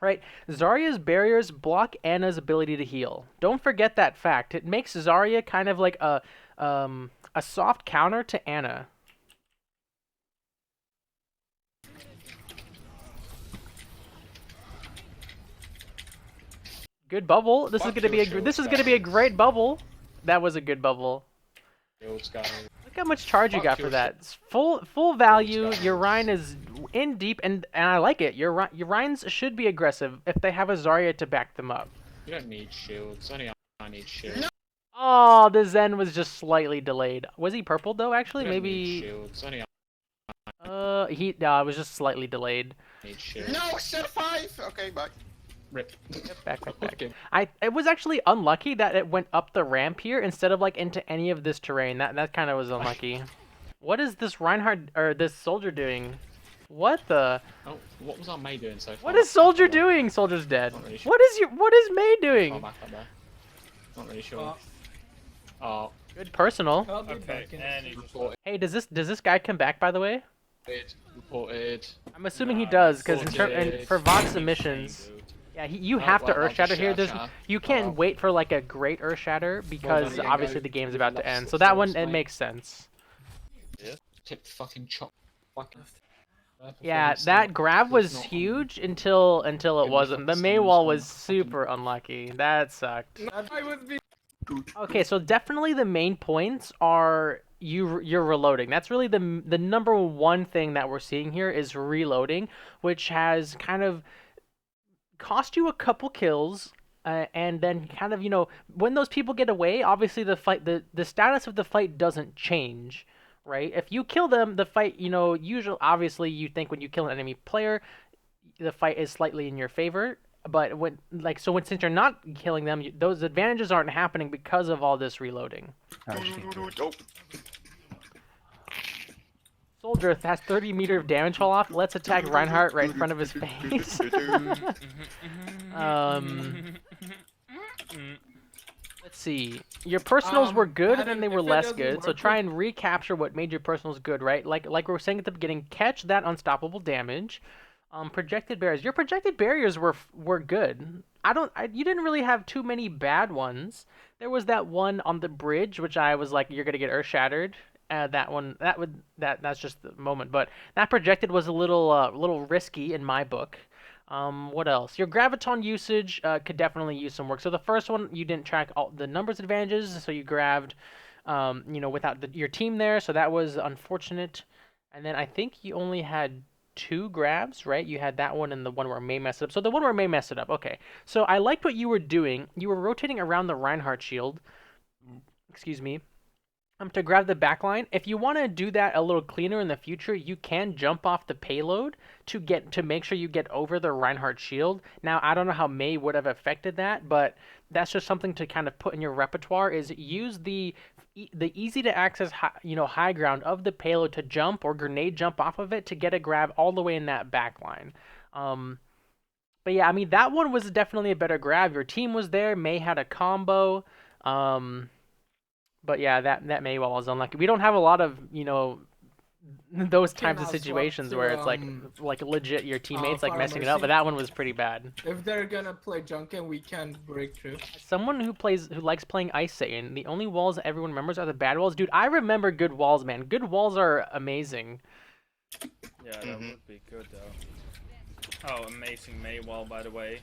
Right? Zarya's barriers block Ana's ability to heal. Don't forget that fact. It makes Zarya kind of like a soft counter to Ana. Good bubble. This is Fuck gonna be your this is shield, gonna be a guys. great bubble. That was a good bubble. Shields, guys. Look how much charge you Fuck got for your that. It's full value. guys. Your Rhine is in deep, and I like it. Your Rhines should be aggressive if they have a Zarya to back them up. You don't need shields. Only I need shields. Oh, the Zen was just slightly delayed. Was he purple though? Actually, You don't need maybe. shields. Only I It was just slightly delayed. need shields. No, set 5! Okay, bye. Rip. Back. Okay. It was actually unlucky that it went up the ramp here instead of like into any of this terrain. That kind of was unlucky. What is this Reinhardt or this soldier doing? What the? Oh, what was our May doing so far? What is soldier doing? Soldier's dead. Not really sure. What is Mei Oh, doing? back up there. Not really sure. Oh, Good personal. I'll be Okay, back in a and second. he just reported. Hey, does this guy come back by the way? Reported. I'm assuming he Nah, does because reported. for VOD submissions, yeah, you have to well, Earth Shatter here. shut There's up. you can't Oh. wait for like a great Earth Shatter because then obviously go the game's with about to lots end. of So that one souls, it mate. makes sense. Tip fucking chop. Fucking. Yeah, that grab was huge until it Give me wasn't. The fucking Mei stones wall from was the fucking- super unlucky. That sucked. I would be. Okay, so definitely the main points are you're reloading. That's really the number one thing that we're seeing here is reloading, which has kind of cost you a couple kills. And then kind of, when those people get away, obviously the status of the fight doesn't change, right? If you kill them, the fight, usually, obviously you think when you kill an enemy player, the fight is slightly in your favor. But since you're not killing them, those advantages aren't happening because of all this reloading. Oh, Soldier has 30 meter of damage fall off. Let's attack Reinhardt right in front of his face. Let's see. Your personals were good, and then they were if it less doesn't good. So work try and recapture what made your personals good, right? Like we were saying at the beginning, catch that unstoppable damage. Projected barriers. Your projected barriers were good. You didn't really have too many bad ones. There was that one on the bridge, which I was like, you're gonna get earth shattered. That's just the moment. But that projected was a little risky in my book. What else? Your Graviton usage could definitely use some work. So the first one, you didn't track all the numbers advantages, so you grabbed, without your team there, so that was unfortunate. And then I think you only had 2 grabs, right? You had that one and the one where Mei messed it up. So the one where Mei messed it up, okay. So I liked what you were doing. You were rotating around the Reinhardt shield, excuse me, to grab the backline. If you want to do that a little cleaner in the future, you can jump off the payload to make sure you get over the Reinhardt shield. Now, I don't know how Mei would have affected that, but that's just something to kind of put in your repertoire, is use the easy to access high ground of the payload to jump or grenade jump off of it to get a grab all the way in that backline. But yeah, I mean, that one was definitely a better grab. Your team was there. Mei had a combo. But yeah, that Mei wall was unlucky. We don't have a lot of, those types of Can I swap situations to, where it's like legit your teammates like Fire messing it up, Mercy? but that one was pretty bad. If they're gonna play Junkin, we can break through. Someone who likes playing Ice Satan, the only walls that everyone remembers are the bad walls. Dude, I remember good walls, man. Good walls are amazing. Yeah, that would be good though. Oh, amazing Mei wall, by the way.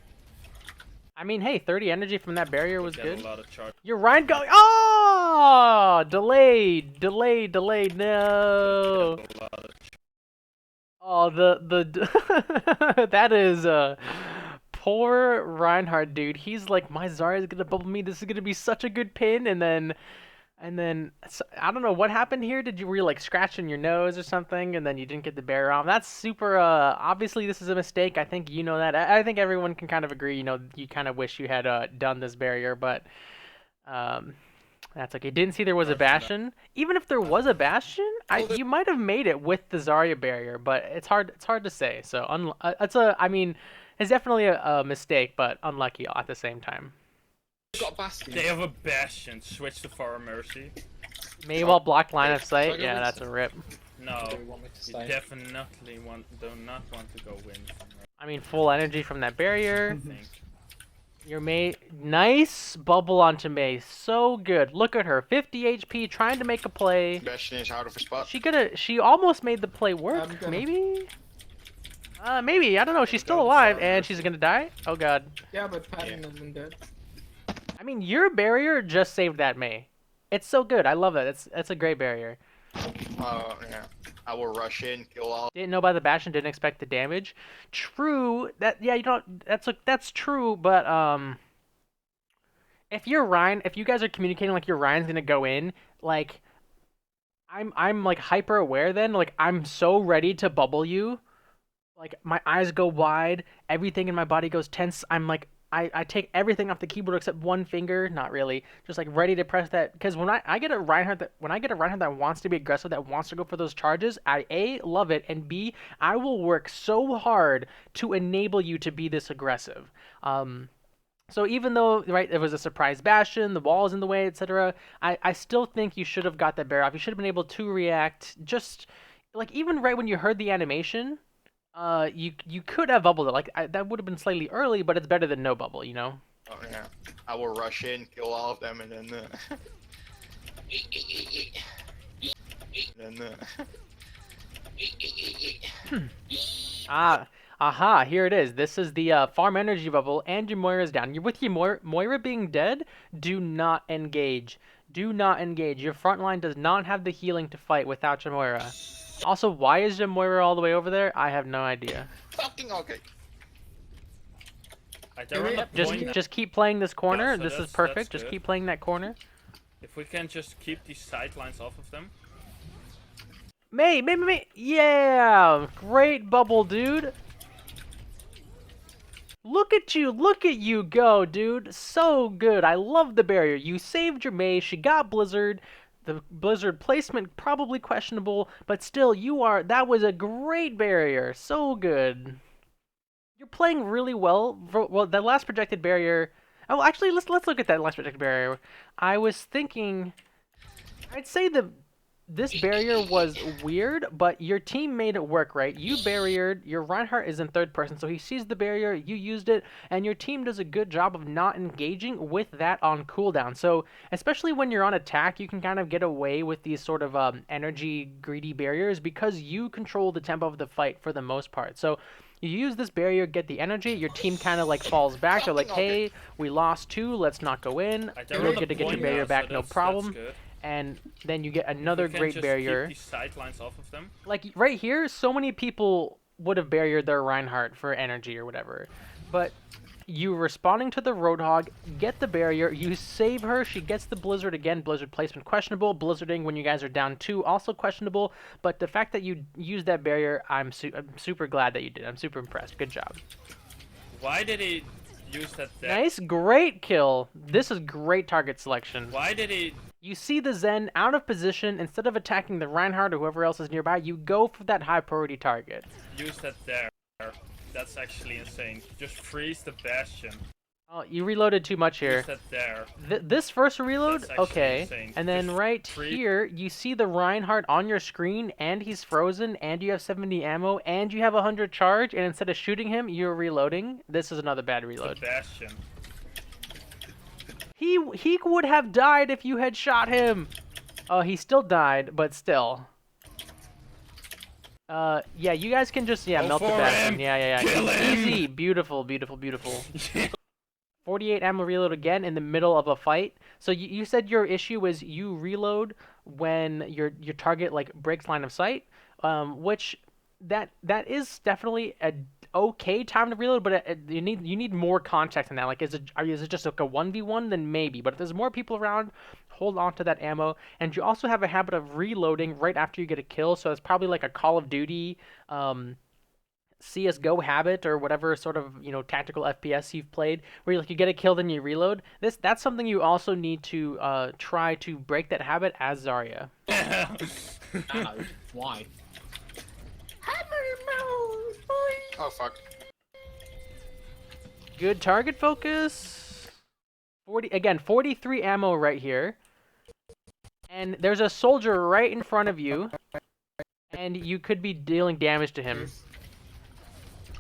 I mean, hey, 30 energy from that barrier We'll was get good. a lot of charge. Your Ryan going. Oh! Delayed. No. Oh, that is poor Reinhardt, dude. He's like, my Zarya's gonna bubble me. This is gonna be such a good pin, and then I don't know what happened here. Were you like scratching your nose or something, and then you didn't get the barrier on? That's super. Obviously this is a mistake. I think you know that. I think everyone can kind of agree. You kind of wish you had done this barrier, but that's okay. Didn't see there was a Bastion. Even if there was a Bastion, you might have made it with the Zarya barrier, but it's hard to say. So it's definitely a mistake, but unlucky at the same time. Got Bastion. They have a Bastion. Switch to Fire Mercy. Maywell blocked line of sight. Should I go Yeah, rinse that's a rip. No, Do you want me to you stay? definitely do not want to go win. I mean, full energy from that barrier. I think. Your Mei, nice bubble onto Mei, so good. Look at her, 50 HP, trying to make a play. Bastion is out of her spot. She almost made the play work, I'm gonna- maybe? Maybe, I don't know, she's still alive, and she's gonna die? Oh god. Yeah, but Patton isn't dead. I mean, your barrier just saved that Mei. It's so good, I love it, it's a great barrier. Yeah. I will rush in, kill all. Didn't know about the Bastion, didn't expect the damage. True, that's true, but if you guys are communicating like your Ryan's gonna go in, like I'm like hyper aware then, like I'm so ready to bubble you. Like my eyes go wide, everything in my body goes tense. I'm like I take everything off the keyboard except one finger, not really, just like ready to press that. Because when I get a Reinhardt that wants to be aggressive, that wants to go for those charges, I A, love it, and B, I will work so hard to enable you to be this aggressive. So even though it was a surprise Bastion, the wall is in the way, etc., I still think you should have got that bear off. You should have been able to react just like even right when you heard the animation. You could have bubbled it. Like that would have been slightly early, but it's better than no bubble, you know. Oh yeah. I will rush in, kill all of them, and then. Aha, here it is. This is the farm energy bubble, and your Moira's down. You're with your Moira being dead. Do not engage. Do not engage. Your front line does not have the healing to fight without your Moira. Also, why is your Moira all the way over there? I have no idea. Fucking okay. They're on the point. Just keep playing this corner. Yeah, so This is that's perfect. Just good. keep playing that corner. If we can just keep these sidelines off of them. Mei. Yeah, great bubble, dude. Look at you go, dude. So good. I love the barrier. You saved your Mei. She got Blizzard. The Blizzard placement probably questionable, but still, that was a great barrier. So good. You're playing really well. Well, that last projected barrier. Oh, actually, let's look at that last projected barrier. I was thinking, I'd say this barrier was weird, but your team made it work, right? You barriered, your Reinhardt is in third person, so he sees the barrier, you used it, and your team does a good job of not engaging with that on cooldown. So, especially when you're on attack, you can kind of get away with these sort of energy greedy barriers because you control the tempo of the fight for the most part. So, you use this barrier, get the energy, your team kind of like falls back. They're like, hey, we lost 2, let's not go in. You're going to get your barrier back, no problem. And then you get another great barrier. Keep these sidelines off of them. Like right here, so many people would have barriered their Reinhardt for energy or whatever. But you responding to the Roadhog, get the barrier, you save her, she gets the Blizzard again. Blizzard placement questionable. Blizzarding when you guys are down 2 also questionable. But the fact that you used that barrier, I'm super glad that you did. I'm super impressed. Good job. Why did he use that? Nice, great kill. This is great target selection. Why did he? You see the Zen out of position. Instead of attacking the Reinhardt or whoever else is nearby, you go for that high priority target. Use that there. That's actually insane. Just freeze the Bastion. Oh, you reloaded too much here. Is that there? This first reload, That's actually okay, insane. and then Just right three- here, you see the Reinhardt on your screen, and he's frozen, and you have 70 ammo, and you have 100 charge, and instead of shooting him, you're reloading. This is another bad reload. Sebastian. He would have died if you had shot him. Oh, he still died, but still. Yeah, you guys can just, Go melt the for Bastion. him. Yeah. Kill him. Easy, beautiful. 48 ammo reload again in the middle of a fight. So you said your issue was you reload when your target like breaks line of sight, which that is definitely a okay time to reload, but you need more context in that. Like, is it just like a 1v1? Then maybe, but if there's more people around, hold on to that ammo. And you also have a habit of reloading right after you get a kill, so it's probably like a Call of Duty CS:GO habit or whatever sort of tactical FPS you've played, where you get a kill then you reload. That's something you also need to try to break that habit as Zarya. Ow, why? Oh fuck. Good target focus. 43 ammo right here, and there's a soldier right in front of you, and you could be dealing damage to him.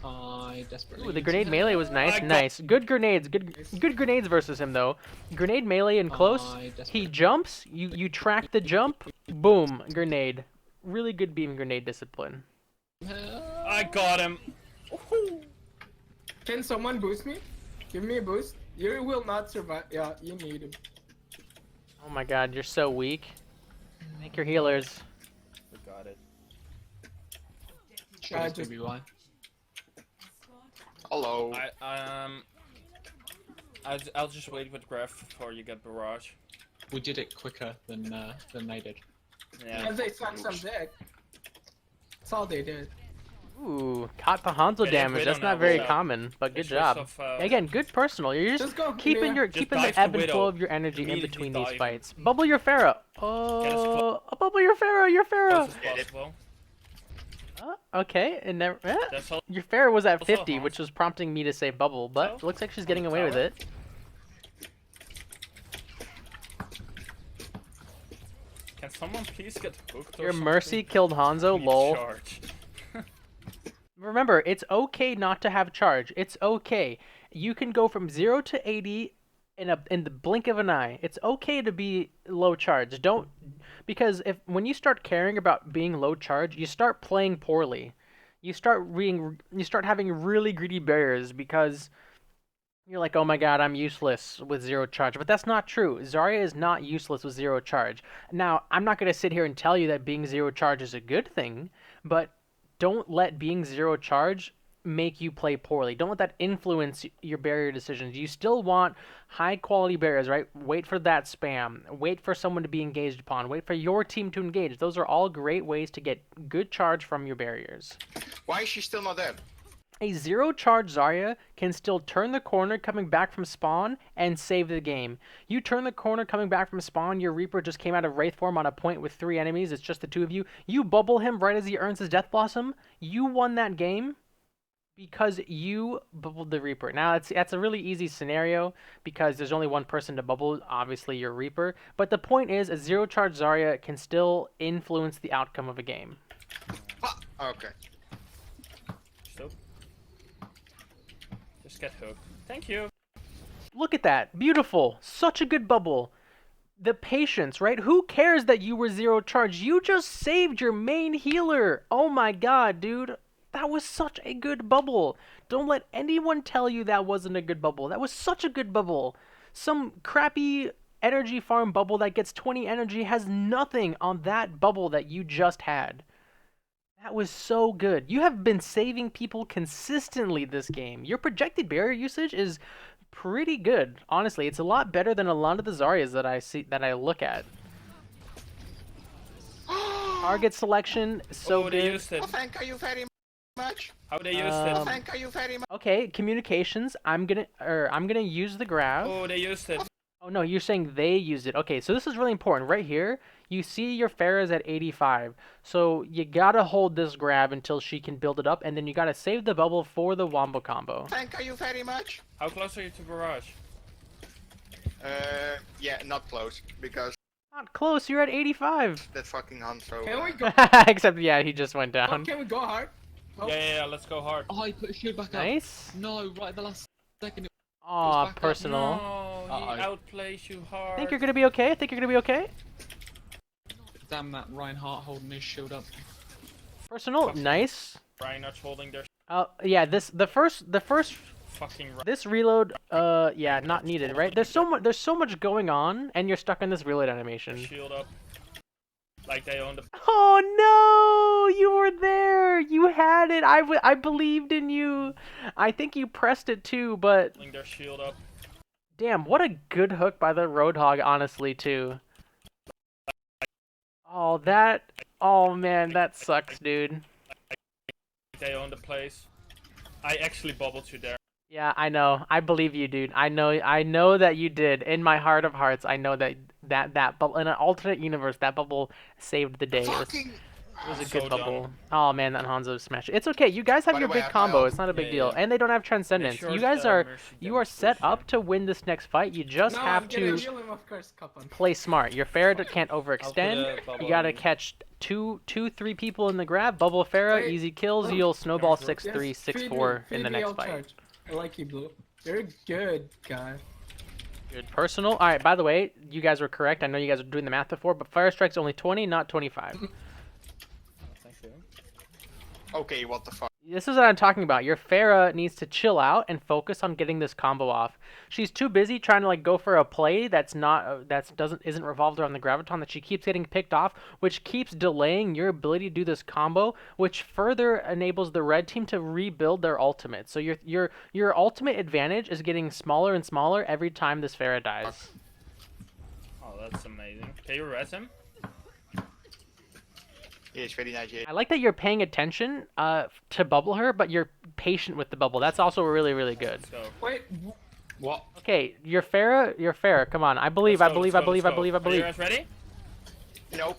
I desperately. Ooh, the grenade melee was nice. I got- Nice. Good grenades. Good grenades versus him though. Grenade melee and close. He jumps. You track the jump. Boom. Grenade. Really good beam grenade discipline. I got him. Can someone boost me? Give me a boost. You will not survive. Yeah, you need it. Oh my god, you're so weak. Make your healers. We got it. Sure, it's gonna be why. Hello. I'll just wait with Graf before you get barrage. We did it quicker than they did. Yeah. And they suck some dick. That's all they did. Ooh, caught the Hanzo Okay, damage. we That's don't not know very what's up. common, but good Make choice job. of, Again, good personal. You're just Just go, keeping yeah. keeping dive the ebb the and flow Widow. of your energy in Immediately between dive these him. fights. Bubble your Pharaoh. Oh, bubble your Pharaoh. Your Pharaoh. Close as possible. Okay, and never. That's all. Your Pharaoh was at Also 50, Hans. which was prompting me to say bubble, but So? looks like she's getting On away with tower? it. Can someone please get hooked or Your something? Mercy killed Hanzo. Need Lol. charge. Remember, it's okay not to have charge. It's okay. You can go from 0 to 80 in the blink of an eye. It's okay to be low charge. Don't, because when you start caring about being low charge, you start playing poorly. You start having really greedy barriers because you're like, oh my god, I'm useless with 0 charge. But that's not true. Zarya is not useless with 0 charge. Now, I'm not going to sit here and tell you that being 0 charge is a good thing, but don't let being 0 charge make you play poorly. Don't let that influence your barrier decisions. You still want high quality barriers, right? Wait for that spam. Wait for someone to be engaged upon. Wait for your team to engage. Those are all great ways to get good charge from your barriers. Why is she still not dead? A 0 charge Zarya can still turn the corner coming back from spawn and save the game. You turn the corner coming back from spawn, your Reaper just came out of Wraith form on a point with 3 enemies, it's just the 2 of you. You bubble him right as he earns his Death Blossom. You won that game because you bubbled the Reaper. Now, that's a really easy scenario because there's only one person to bubble, obviously your Reaper. But the point is, a 0 charge Zarya can still influence the outcome of a game. Ah, okay. So, just get hooked. Thank you. Look at that. Beautiful. Such a good bubble. The patience, right? Who cares that you were 0 charge? You just saved your main healer. Oh my god, dude. That was such a good bubble. Don't let anyone tell you that wasn't a good bubble. That was such a good bubble. Some crappy energy farm bubble that gets 20 energy has nothing on that bubble that you just had. That was so good. You have been saving people consistently this game. Your projected barrier usage is pretty good. Honestly, it's a lot better than a lot of the Zaryas that I look at. Target selection, so Oh, they good. used it. Oh, thank you very much. How they used Um, it. Thank you very much. Okay, communications. I'm gonna use the grav. Oh, they used it. Oh no, you're saying they used it. Okay, so this is really important. Right here, You see your Pharah's at 85. So you gotta hold this grab until she can build it up, and then you gotta save the bubble for the wombo combo. Thank you very much. How close are you to barrage? Yeah, not close because Not close, you're at 85. that fucking Hanzo. Can we go? Except, yeah, he just went Oh, down. can we go hard? Oh. Yeah, let's go hard. Oh, he put his shield back up. Nice. No, right at the last second. Aw, back up. personal. No, he outplays you hard. I think you're gonna be okay. I think you're gonna be okay. Damn that Reinhardt holding his shield up. Personal, nice. Reinhardt's holding their Yeah, the first fucking this reload, yeah, not needed, right? There's so much going on, and you're stuck in this reload animation. shield up. Like they own the Oh no! You were there! You had it! I believed in you! I think you pressed it too, but... holding their shield up. Damn, what a good hook by the Roadhog, honestly, too. Oh, that... Oh man, that sucks, dude. They own the place. I actually bubbled you there. Yeah, I know. I believe you, dude. I know that you did. In my heart of hearts, I know that bubble in an alternate universe, that bubble saved the day. It was a So good done. bubble. Oh man, that Hanzo smash. It's okay. You guys have By your the way, big I combo. failed. It's not a big Yeah, deal, yeah. and they don't have transcendence. Sure, You guys are Mercy set damage up to win this next fight. You just No, have I'm gonna to heal him, of course. Cup on. play smart. Your Pharah can't I'll overextend. put a bubble You gotta on. catch three people in the grab. Bubble Pharah, Wait. easy kills. Oh. You'll snowball Yes, 6-3, Yes, 6-4 feed in the me, next I'll fight. charge. I like you, Blue. You're a good guy. Good personal. All right. By the way, you guys were correct. I know you guys were doing the math before, but Fire Strike's only 20, not 25. Thank you. Okay, what the fuck? This is what I'm talking about. Your Pharah needs to chill out and focus on getting this combo off. She's too busy trying to like go for a play that's not isn't revolved around the Graviton, that she keeps getting picked off, which keeps delaying your ability to do this combo, which further enables the red team to rebuild their ultimate. So your ultimate advantage is getting smaller and smaller every time this Pharah dies. Oh, that's amazing. Can you res him? Yeah, it's very nice. Yeah. I like that you're paying attention to bubble her, but you're patient with the bubble. That's also really, really good. Let's go. Wait, What? Okay, your Pharah. Come on. I believe. Let's I go, believe. let's I go, believe. let's I believe. I go. Are you believe. guys ready? Nope.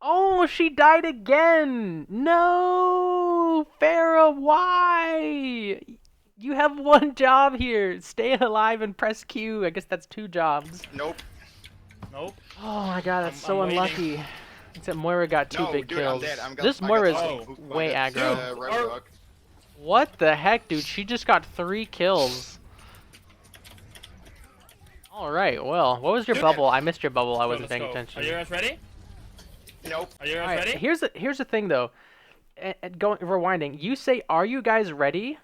Oh, she died again. No, Pharah. Why? You have one job here. Stay alive and press Q. I guess that's 2 jobs. Nope. Nope. Oh my god, that's so I'm waiting. unlucky. Except Moira got 2 No, big dude, I'm kills. dead. This I got Moira is fucking hooked by way that, aggro. Roadhog. What the heck, dude? She just got 3 kills. Alright, well, what was your Dude, bubble? I missed your bubble. I Go, wasn't let's paying go. attention. Are you guys ready? Nope. Are you guys Alright, ready? here's the thing though. Rewinding. You say, "Are you guys ready?"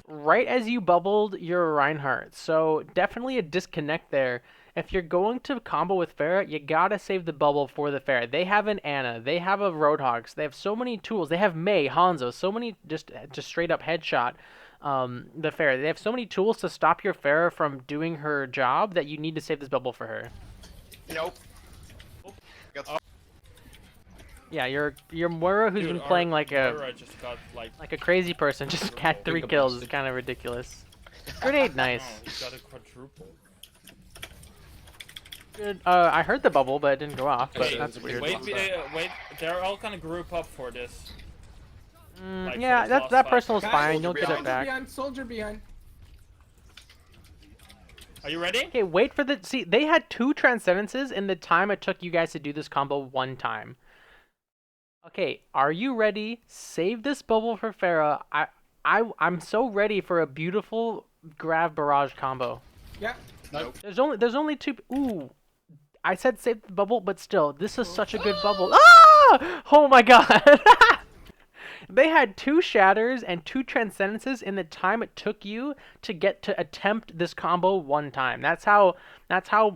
Right as you bubbled your Reinhardt. So definitely a disconnect there. If you're going to combo with Pharah, you gotta save the bubble for the Pharah. They have an Ana, they have a Roadhog, they have so many tools. They have Mei, Hanzo, so many just straight up headshot. The Pharah. They have so many tools to stop your Pharah from doing her job that you need to save this bubble for her. Nope. Got Yeah, your Moira, who's Dude, been playing like Moira just got like a crazy person, just got 3 kills. It's kind of ridiculous. Grenade, nice. No, he got a quadruple. Good. I heard the bubble, but it didn't go off. But Hey, that's weird. Wait, wait. They're all gonna group up for this. like, Yeah, for this that last that fight. personal's Guys, fine. soldier You'll get it behind, back. soldier behind. Are you ready? Okay, wait for the. See, they had 2 transcendences in the time it took you guys to do this combo 1 time. Okay, are you ready? Save this bubble for Pharah. I'm so ready for a beautiful Grav Barrage combo. Yeah. Nope. There's only 2. Ooh, I said save the bubble, but still, this is such a good bubble. Ah! Oh my god! They had 2 shatters and 2 transcendences in the time it took you to get to attempt this combo 1 time. That's how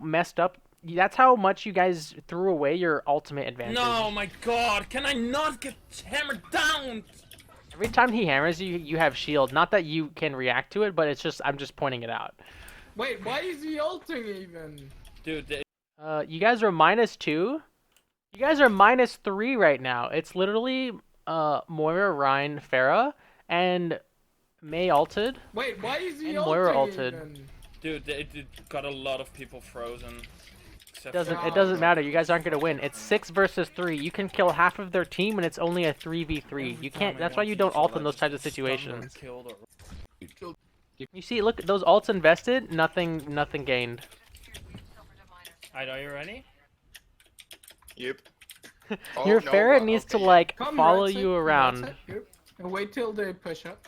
messed up. That's how much you guys threw away your ultimate advantage. No, my God! Can I not get hammered down? Every time he hammers you, you have shield. Not that you can react to it, but it's just I'm just pointing it out. Wait, why is he ulting even? Dude, You guys are -2. You guys are -3 right now. It's literally Moira, Ryan, Pharah, and Mei ulted. Wait, why is he And ulting Moira ulted. even? dude, it got a lot of people frozen. Except It doesn't matter. You guys aren't gonna win. It's 6 versus 3. You can kill half of their team, and it's only a 3v3. You can't. That's why you don't ult in those types of situations. You see, look, those ults invested, nothing gained. I know you're ready. Yep. Your no, ferret well, needs to okay. like Come follow right side, you come right around. side, here. And wait till they push up.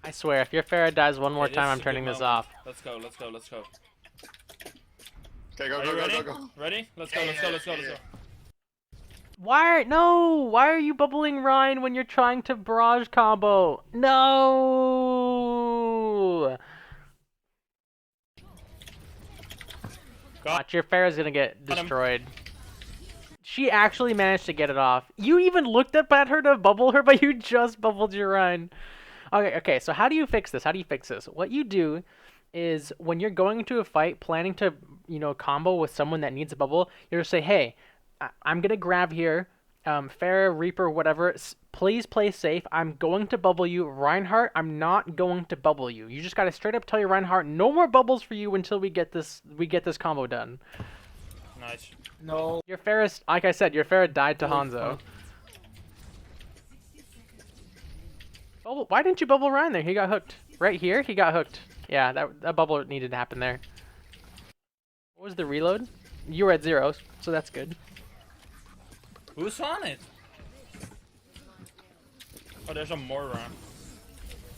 I swear, if your ferret dies one more Okay, time, this I'm is a turning good this moment. off. Let's go. Let's go. Let's go. Okay, go, Are go, you go, ready? go, go. Ready? Let's go. Let's go. Let's go. Let's go. Why are you bubbling Ryan when you're trying to barrage combo? No! Watch, your Pharah's gonna get destroyed. She actually managed to get it off. You even looked up at her to bubble her, but you just bubbled your Ryan. Okay, so how do you fix this? What you do is when you're going into a fight, planning to, combo with someone that needs a bubble, you just say, hey, I'm gonna grab here, Pharah, Reaper, whatever, please play safe. I'm going to bubble you. Reinhardt, I'm not going to bubble you. You just gotta straight up tell your Reinhardt, no more bubbles for you until we get this combo done. Nice. No. Your Pharah, like I said, your Pharah died to Hanzo. Bubble, why didn't you bubble Ryan there? He got hooked. Right here, he got hooked. Yeah, that bubble needed to happen there. What was the reload? You were at 0, so that's good. Who's on it? Oh, there's a more round.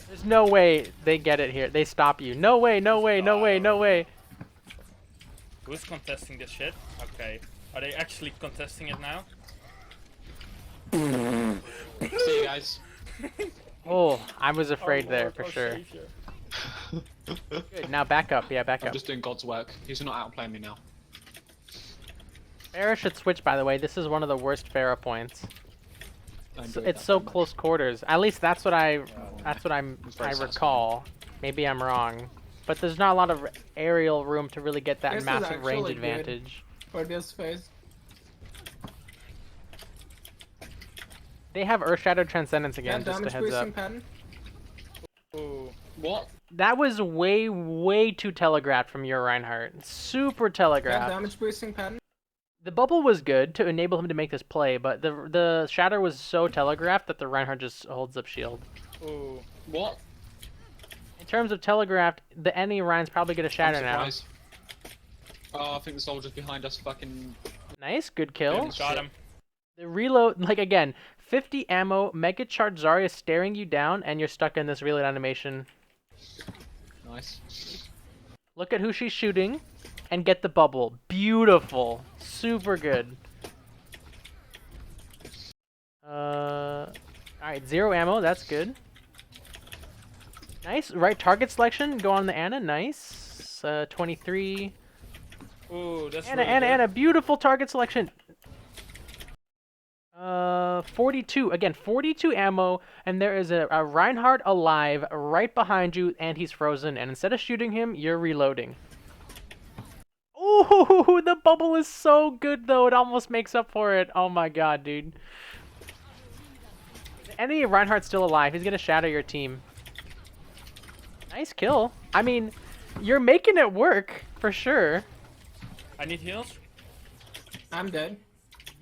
There's no way they get it here. They stop you. No way, no way, no way, no way. Who's contesting this shit? Okay. Are they actually contesting it now? See you guys. Oh, I was afraid there Lord, for our sure. savior. Good, now back up. Yeah, back I'm up. just doing God's work. He's not outplaying me now. Pharah should switch, by the way. This is one of the worst Pharah points. I enjoyed It's that so very much. close quarters. At least that's what I It's very satisfying. recall. Maybe I'm wrong. But there's not a lot of aerial room to really get that This is massive range actually good. advantage. For this phase. They have Earthshadow Transcendence Yeah, again, just a damage heads up. boosting pattern. Ooh. What? That was way too telegraphed from your Reinhardt. Super Yeah, telegraphed. damage boosting pattern. The bubble was good to enable him to make this play, but the shatter was so telegraphed that the Reinhardt just holds up shield. Ooh. What? In terms of telegraphed, the enemy Ryan's probably gonna shatter I'm now. surprised. Oh, I think the soldier's behind us fucking... Nice, good kill. Got him. The reload, like again, 50 ammo, Mega Charge Zarya staring you down, and you're stuck in this reload animation. Nice. Look at who she's shooting, and get the bubble. Beautiful. Super good. Alright, 0 ammo, that's good. Nice, right target selection, go on the Ana, nice. 23. Ooh, that's Ana, really Ana, good. Ana, beautiful target selection. 42, again, 42 ammo, and there is a Reinhardt alive right behind you, and he's frozen, and instead of shooting him, you're reloading. Ooh, the bubble is so good, though, it almost makes up for it. Oh my god, dude. Any Reinhardt's still alive, he's gonna shatter your team. Nice kill. I mean, you're making it work, for sure. I need heals. I'm dead.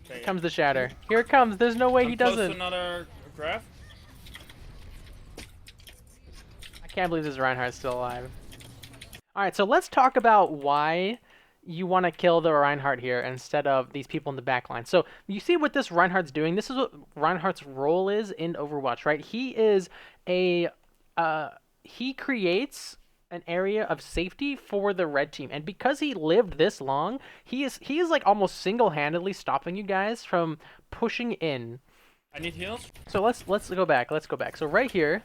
Okay. Here comes the shatter. Here it comes, there's no way I'm he close to doesn't. another graph. I can't believe this Reinhardt's still alive. Alright, so let's talk about why you want to kill the Reinhardt here instead of these people in the back line. So you see what this Reinhardt's doing? This is what Reinhardt's role is in Overwatch, right? He is he creates an area of safety for the red team. And because he lived this long, he is like almost single-handedly stopping you guys from pushing in. I need heals. So let's go back. So right here,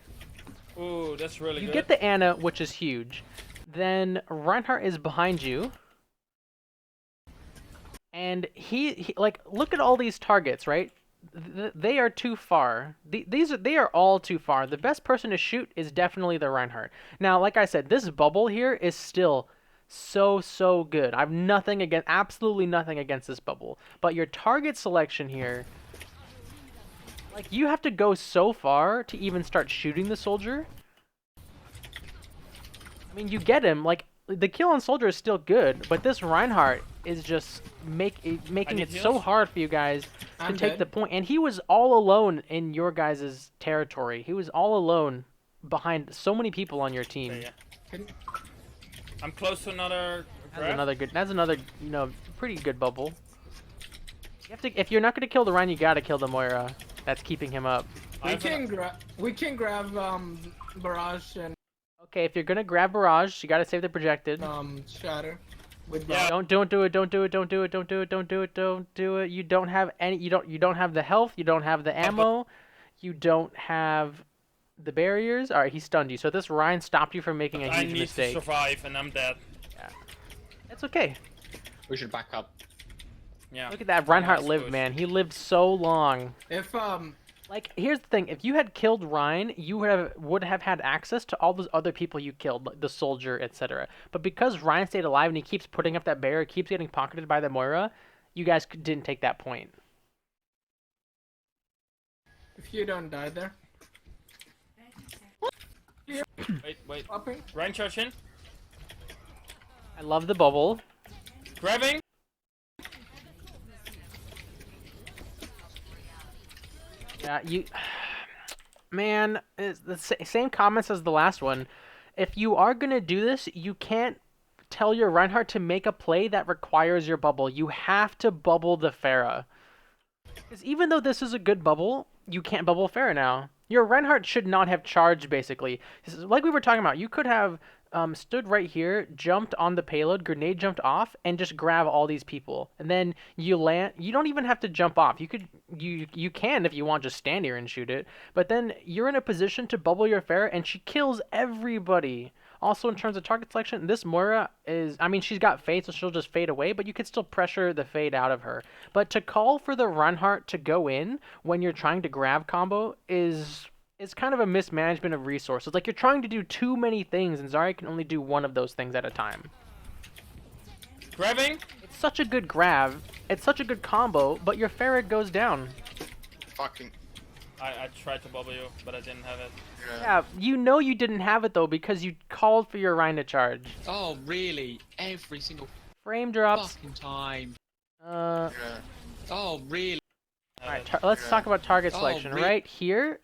Ooh, that's really you good. get the Ana, which is huge. Then Reinhardt is behind you. And he like, look at all these targets, right? They are too far. They are all too far. The best person to shoot is definitely the Reinhardt. Now, like I said, this bubble here is still so good. I have absolutely nothing against this bubble. But your target selection here, like, you have to go so far to even start shooting the soldier. I mean, you get him, like, the kill on soldier is still good, but this Reinhardt is just making need it so heals. hard for you guys to I'm take dead. the point. And he was all alone in your guys' territory. He was all alone behind so many people on your team. Okay, yeah. Can- I'm close to another. That's another good. That's another, you know, pretty good bubble. You have to, if you're not gonna kill the Rhine, you gotta kill the Moira. That's keeping him up. We can grab barrage and Okay, if you're gonna grab barrage, you gotta save the projected. shatter. With Yeah. Don't do it. Don't do it. Don't do it. Don't do it. Don't do it. Don't do it. You don't have any. You don't have the health. You don't have the ammo. You don't have the barriers. All right, he stunned you. So this Rhine stopped you from making a I huge need mistake. to survive, and I'm dead. That's okay. We should back up. Yeah. Look at that. Reinhardt Nice lived, push. man. He lived so long. If Like, here's the thing: if you had killed Rhine, you would have had access to all those other people you killed, like the soldier, etc. But because Rhine stayed alive and he keeps putting up that barrier, keeps getting pocketed by the Moira, you guys didn't take that point. if you don't die there, Wait. popping. Ryan charge in. I love the bubble. Grabbing. Yeah, you, man, it's the same comments as the last one. If you are gonna do this, you can't tell your Reinhardt to make a play that requires your bubble. You have to bubble the Pharah. Because even though this is a good bubble, you can't bubble Pharah now. Your Reinhardt should not have charged, basically. Like we were talking about, you could have stood right here, jumped on the payload, grenade jumped off, and just grab all these people. And then you land. You don't even have to jump off. You can if you want, just stand here and shoot it. But then you're in a position to bubble your Pharah, and she kills everybody. Also, in terms of target selection, this Moira is, I mean, she's got fade, so she'll just fade away, but you could still pressure the fade out of her. But to call for the Reinhardt to go in when you're trying to grab combo is kind of a mismanagement of resources. Like, you're trying to do too many things, and Zarya can only do one of those things at a time. Grabbing. It's such a good grab, it's such a good combo, but your Pharah goes down. Fucking. I tried to bubble you, but I didn't have it. Yeah, you know you didn't have it, though, because you called for your Rhine to charge. Oh, really? Every single Frame drops. fucking time. Yeah. Oh, really? Alright, let's talk about target Oh, selection. really? Right here,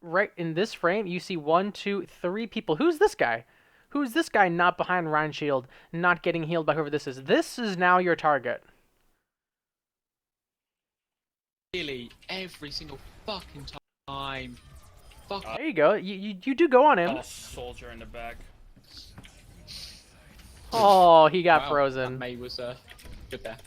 right in this frame, you see 1, 2, 3 people. Who's this guy? Who's this guy not behind Rhine Shield, not getting healed by whoever this is? This is now your target. Really? Every single fucking time. Fuck. There you go. You do go on him. Oh, soldier in the back. Oh, he got Wow, frozen. That May was good there.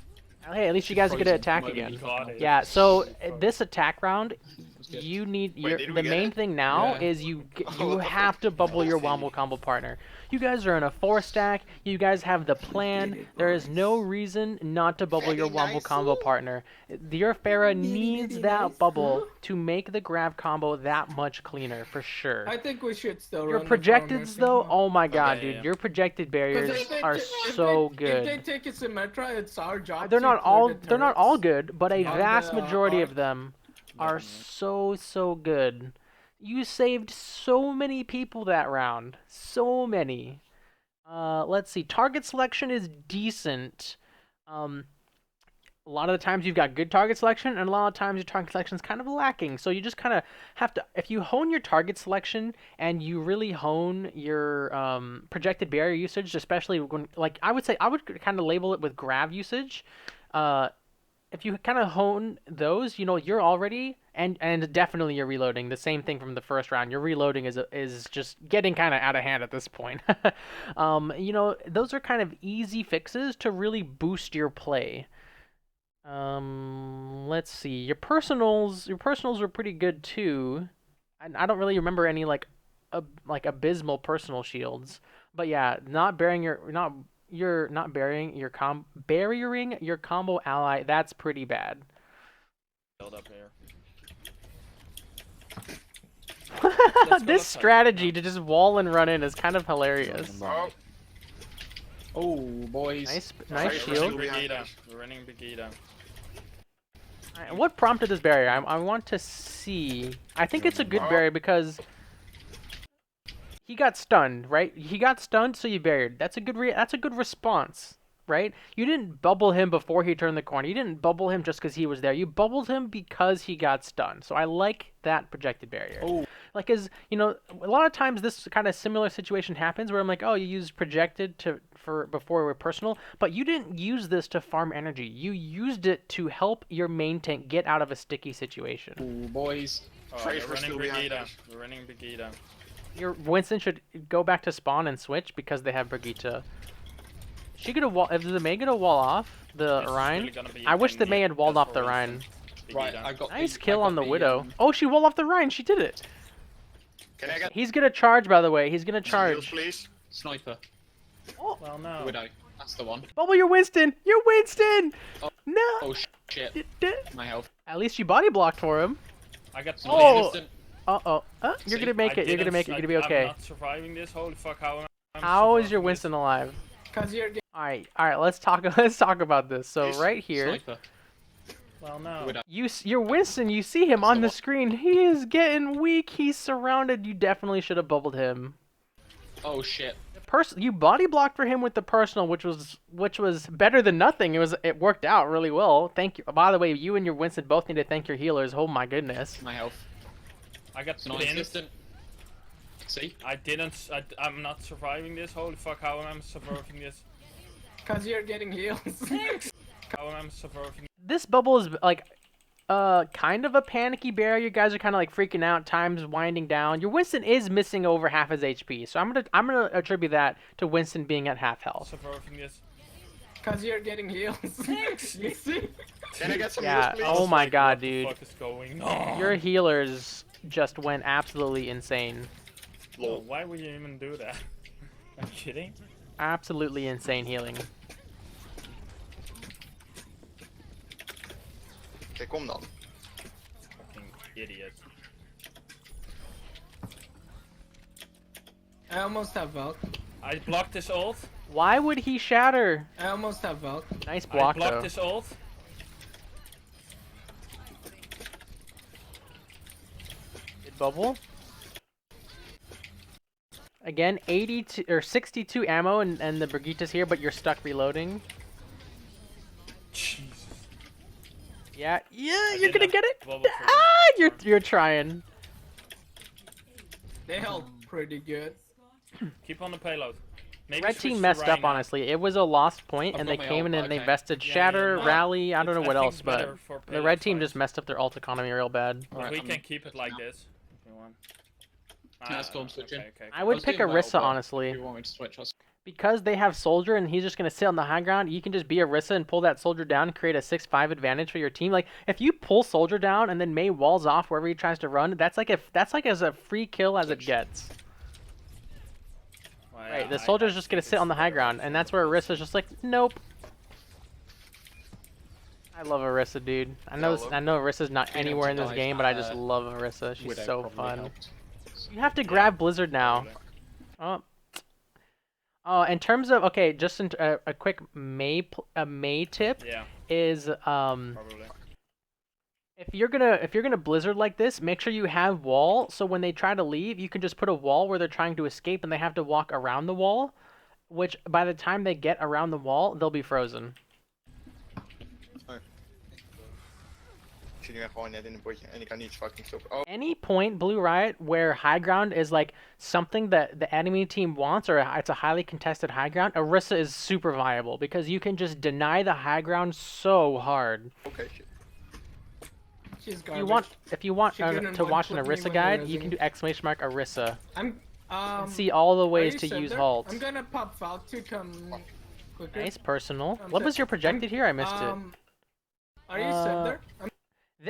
Hey, at least you guys are good at Frozen attack moment. again. Got it. Yeah, so this attack round, That was good. you need Wait, did we the get main it? thing now Yeah. is you what the have to bubble your see. wombo combo partner. You guys are in a 4-stack. You guys have the plan. There is no reason not to bubble your wombo combo partner. Your Pharah needs that bubble to make the grab combo that much cleaner for sure. I think we should still Your run the projecteds formation. though, oh my god, yeah, dude, yeah. your projected 'Cause barriers if they are ta- if so If good. they take a Symmetra, it's our job. They're to not clear all the they're not all turrets. good, but a On vast the majority of arc. them are so good. You saved so many people that round. So many. Let's see. Target selection is decent. A lot of the times you've got good target selection, and a lot of times your target selection is kind of lacking. So you just kind of have to, if you hone your target selection and you really hone your projected barrier usage, especially when, like, I would say, I would kind of label it with grav usage. If you kind of hone those, you know, you're already, and definitely you're reloading. The same thing from the first round. Your reloading is just getting kind of out of hand at this point. You know, those are kind of easy fixes to really boost your play. Let's see. Your personals were pretty good too. I don't really remember any like abysmal personal shields. But yeah, barriering your combo ally, that's pretty bad. Build up here. This strategy to just wall and run in is kind of hilarious. Oh, Oh, boys. Nice Sorry, shield. we're running Brigida. We're running Brigida. Alright, what prompted this barrier? I want to see. I think it's a good barrier because he got stunned, right? He got stunned, so you buried. That's a good response. right? You didn't bubble him before he turned the corner. You didn't bubble him just because he was there. You bubbled him because he got stunned. So I like that projected barrier. Oh. Like, a lot of times this kind of similar situation happens where I'm like, oh, you used projected before we're personal, but you didn't use this to farm energy. You used it to help your main tank get out of a sticky situation. Ooh, boys. Oh, Trace we're was running still behind Brigitte. us. We're running Brigitte. Your Winston should go back to spawn and switch because they have Brigitte. She gonna wall. If the May gonna wall off the This is Rhine, really gonna be I wish the pain May in had walled the off ass the for Rhine. Winston. Right, Brigitte. I got Nice the, kill I on got the Widow. um, Oh, she walled off the Rhine. She did it. Can I get He's gonna charge, by the way. He's gonna some heals, charge. please? sniper. Well, no. Widow. That's the one. Bubble your Winston. Your Winston. Oh. No. Oh shit. You did- My health. At least you body blocked for him. I got some. Oh. Instant. Uh-oh. You're See, gonna make it. You're gonna make it. You're gonna be okay. I'm not surviving this. Holy fuck! How am I? How is your Winston alive? Cause you're getting All right. Let's talk. Let's talk about this. So Yes. right here, Sniper. Well, no. Widow. your Winston. You see him on the screen. He is getting weak. He's surrounded. You definitely should have bubbled him. Oh shit. You body blocked for him with the personal, which was better than nothing. It worked out really well. Thank you. By the way, you and your Winston both need to thank your healers. Oh my goodness. My health. I got Nice pinned. instant. See? I didn't. I'm not surviving this. Holy fuck! How am I surviving this? cause you're getting heals. How am I surviving? This bubble is like kind of a panicky barrier. You guys are kind of like freaking out. Time's winding down. Your Winston is missing over half his HP, so I'm gonna attribute that to Winston being at half health. Surviving this. Cause you're getting heals. You see? Can I get some Yeah. heals, please? Oh my God, What the dude. fuck is going on? Your healers just went absolutely insane. Oh, why would you even do that? Are you kidding? Absolutely insane healing. Oké, kom dan. Fucking idiot. I almost have Valk. I blocked his ult. Why would he shatter? I almost have Valk. Nice I block blocked though. his ult. Good bubble. Again, 82 or 62 ammo and the Brigitte's here, but you're stuck reloading. Jesus. Yeah, you're didn't gonna have get it. bubble for Ah, you're trying. They held pretty good. Keep on the payload. Maybe Red switch team to messed up, Rhino. honestly. It was a lost point, I've and got they my came ult, in and they okay. invested Yeah, Shatter, yeah, no. Rally, I don't know It's, what I else, think, but better for the payload red team fights. just messed up their ult economy real bad. Alright, We I'm- can keep it like this if you want. let's go and switch in. Okay. I would was pick doing well, Orisa, but honestly. If you want me to switch, Because they have Soldier and he's just going to sit on the high ground, you can just be Orisa and pull that Soldier down and create a 6-5 advantage for your team. Like, if you pull Soldier down and then May walls off wherever he tries to run, that's like as a free kill as it gets. Well, Right, yeah, the I Soldier's just going think to sit on the it's high better ground, for and that's where Orisa's just like, nope. I love Orisa, dude. I know Orisa's not Being able anywhere to in this dive, game, but I just uh, love Orisa. She's Widow so probably fun. helped. You have to grab Blizzard now. Probably. Oh, in terms of just a quick May tip Yeah, is probably. if you're gonna Blizzard like this, make sure you have wall, so when they try to leave, you can just put a wall where they're trying to escape and they have to walk around the wall, which by the time they get around the wall, they'll be frozen. Ik zie nu gewoon net in een potje en ik kan niet fucking stoppen. Oh, Any point, Blue Riot, where high ground is like something that the enemy team wants, or it's a highly contested high ground, Orisa is super viable because you can just deny the high ground so hard. oké, shit. She's If garbage. you want She couldn't to watch an one-clip me Orisa when guide, you're you can do resing. ! Orisa. I'm And see all the are ways you to set use there? halt. I'm gonna pop Valk to come quicker. Nice personal. I'm What was set. your projected here? I missed it. Are you set there?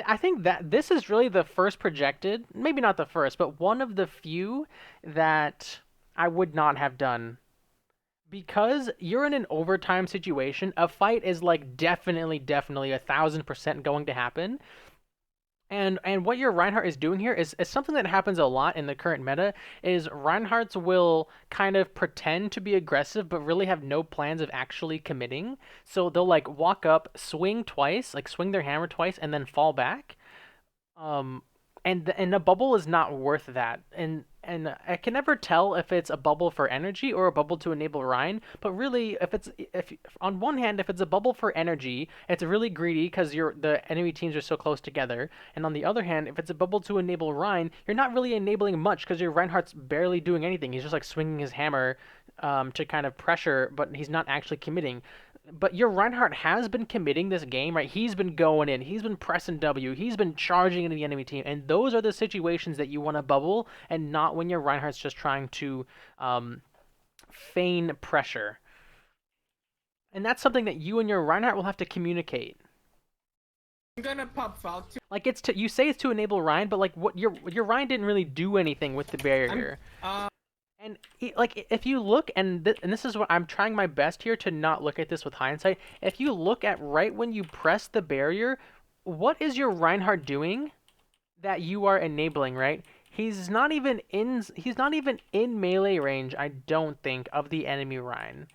I think that this is really the first projected, maybe not the first, but one of the few that I would not have done. Because you're in an overtime situation, a fight is like definitely 1,000% going to happen. And what your Reinhardt is doing here is something that happens a lot in the current meta, is Reinhardts will kind of pretend to be aggressive but really have no plans of actually committing. So they'll like walk up, swing twice, like swing their hammer twice, and then fall back. And and a bubble is not worth that. And I can never tell if it's a bubble for energy or a bubble to enable Rhine. But really, if on one hand, if it's a bubble for energy, it's really greedy because the enemy teams are so close together. And on the other hand, if it's a bubble to enable Rhine, you're not really enabling much because your Reinhardt's barely doing anything. He's just like swinging his hammer to kind of pressure, but he's not actually committing. But your Reinhardt has been committing this game, right? He's been going in, he's been pressing W, he's been charging into the enemy team, and those are the situations that you want to bubble, and not when your Reinhardt's just trying to feign pressure. And that's something that you and your Reinhardt will have to communicate. I'm gonna pop Falcon. Like you say it's to enable Ryan, but like what your Ryan didn't really do anything with the barrier. And like if you look, and this is what I'm trying my best here to not look at this with hindsight. If you look at right when you press the barrier, what is your Reinhardt doing that you are enabling, right? He's not even in melee range, I don't think, of the enemy Rhine.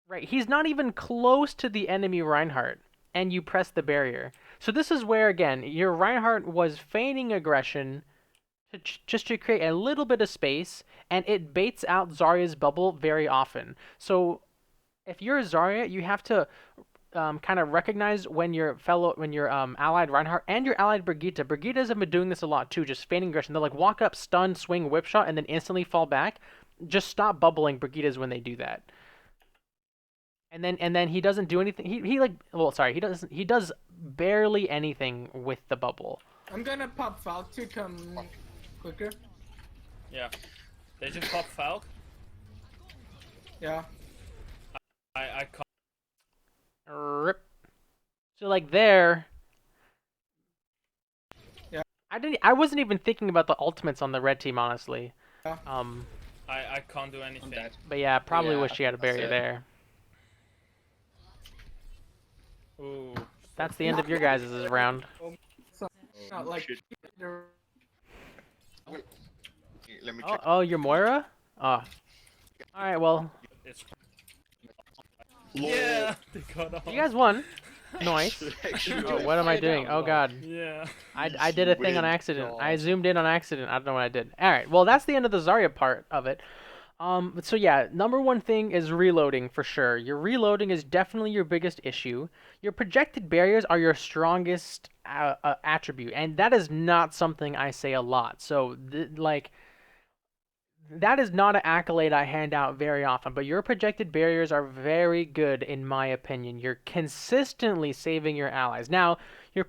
Right, he's not even close to the enemy Reinhardt, and you press the barrier. So this is where, again, your Reinhardt was feigning aggression just to create a little bit of space, and it baits out Zarya's bubble very often. So if you're Zarya, you have to kind of recognize when your allied Reinhardt and your allied Brigittes have been doing this a lot too, just feigning aggression. They'll like walk up, stun, swing, whip shot, and then instantly fall back. Just stop bubbling Brigittes when they do that. And then he doesn't do anything. He does barely anything with the bubble. I'm gonna pop Falk to come quicker. Yeah. They just pop Falk. Yeah. I can't. Rip. So like there. Yeah. I wasn't even thinking about the ultimates on the red team, honestly. Yeah. I can't do anything. But yeah, probably Yeah, wish she had a barrier there. Ooh. That's the end of your guys' round. Not like. Shit. Wait. Let me Oh, check. oh, you're Moira? Oh. All right, well, It's. Yeah. They got off. you guys won. Nice. Oh, what am I doing? Oh god. Yeah. I did a thing on Win, accident. I God. zoomed in on accident. I don't know what I did. All right. Well, that's the end of the Zarya part of it. So yeah, number one thing is reloading for sure. Your reloading is definitely your biggest issue. Your projected barriers are your strongest attribute, and that is not something I say a lot. So that is not an accolade I hand out very often, but your projected barriers are very good in my opinion. You're consistently saving your allies. Now, your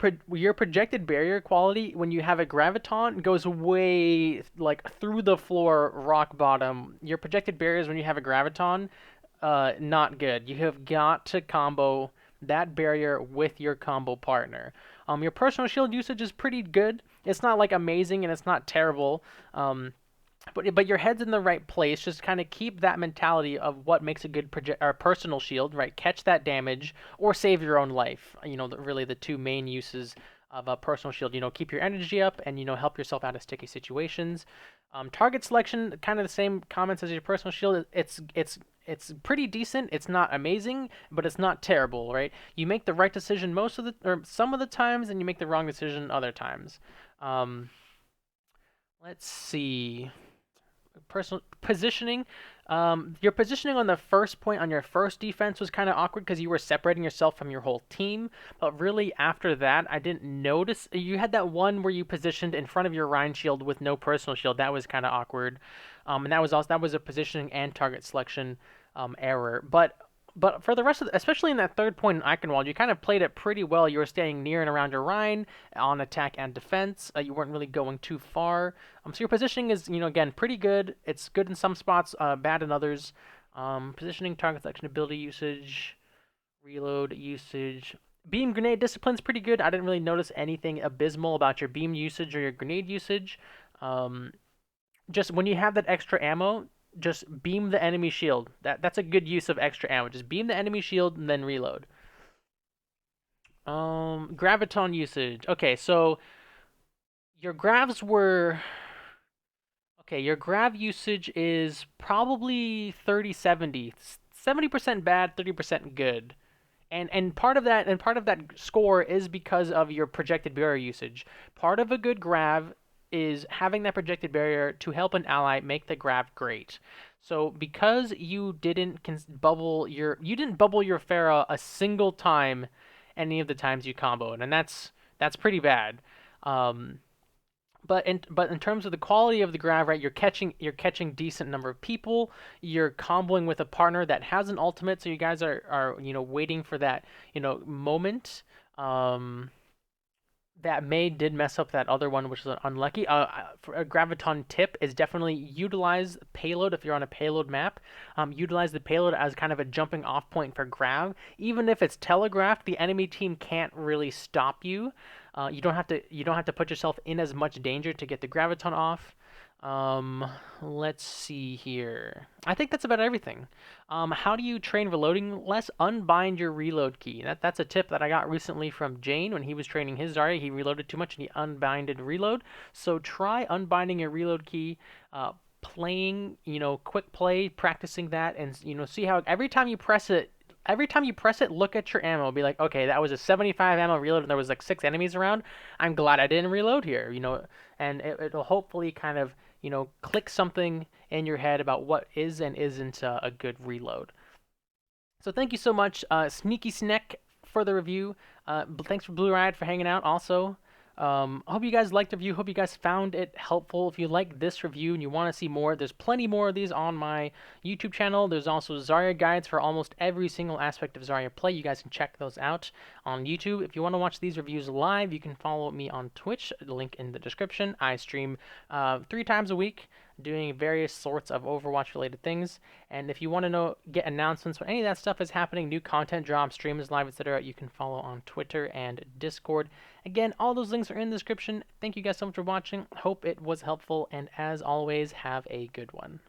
projected barrier quality when you have a Graviton goes way like through the floor, rock bottom. Your projected barriers when you have a Graviton, not good. You have got to combo that barrier with your combo partner. Your personal shield usage is pretty good. It's not like amazing and it's not terrible. But your head's in the right place. Just kind of keep that mentality of what makes a good personal shield, right? Catch that damage or save your own life. You know, really the two main uses of a personal shield. You know, keep your energy up and, you know, help yourself out of sticky situations. Target selection, kind of the same comments as your personal shield. It's pretty decent. It's not amazing, but it's not terrible, right? You make the right decision some of the times, and you make the wrong decision other times. Let's see. Personal positioning. Your positioning on the first point on your first defense was kind of awkward because you were separating yourself from your whole team. But really, after that, I didn't notice. You had that one where you positioned in front of your Rhine shield with no personal shield. That was kind of awkward. And that was a positioning and target selection error. But for the rest of especially in that third point in Eichenwalde, you kind of played it pretty well. You were staying near and around your Rhine on attack and defense. You weren't really going too far. So your positioning is, you know, again, pretty good. It's good in some spots, bad in others. Positioning, target selection, ability usage, reload usage. Beam grenade discipline's pretty good. I didn't really notice anything abysmal about your beam usage or your grenade usage. Just when you have that extra ammo, just beam the enemy shield. That's a good use of extra ammo. Just beam the enemy shield and then reload. Graviton usage. Okay, so your gravs were... Okay, your grav usage is probably 30-70. 70% bad, 30% good. And part of that score is because of your projected barrier usage. Part of a good grav is having that projected barrier to help an ally make the grav great. So because you didn't bubble your Pharah a single time any of the times you comboed, and that's pretty bad. Um, but in terms of the quality of the grav, right, you're catching decent number of people. You're comboing with a partner that has an ultimate, so you guys are waiting for that moment. Um, that May did mess up that other one, which was unlucky. For a Graviton tip is definitely utilize payload if you're on a payload map. Utilize the payload as kind of a jumping off point for grav. Even if it's telegraphed, the enemy team can't really stop you. You don't have to put yourself in as much danger to get the Graviton off. Let's see here. I think that's about everything. How do you train reloading less? Unbind your reload key. That's a tip that I got recently from Jane when he was training his Zarya. He reloaded too much and he unbinded reload. So try unbinding your reload key, playing, quick play, practicing that, and see how every time you press it. Every time you press it, look at your ammo. Be like, okay, that was a 75 ammo reload, and there was like 6 enemies around. I'm glad I didn't reload here, and it'll hopefully kind of click something in your head about what is and isn't a good reload. So thank you so much, Sneaky Snack, for the review. Thanks for Blue Riot for hanging out also. I hope you guys liked the review. Hope you guys found it helpful. If you like this review and you want to see more, there's plenty more of these on my YouTube channel. There's also Zarya guides for almost every single aspect of Zarya play. You guys can check those out on YouTube. If you want to watch these reviews live, you can follow me on Twitch. Link in the description. I stream 3 times a week, doing various sorts of Overwatch related things. And if you want to get announcements when any of that stuff is happening, new content drops, streams live, etc., you can follow on Twitter and Discord. Again, all those links are in the description. Thank you guys so much for watching. Hope it was helpful, and as always, have a good one.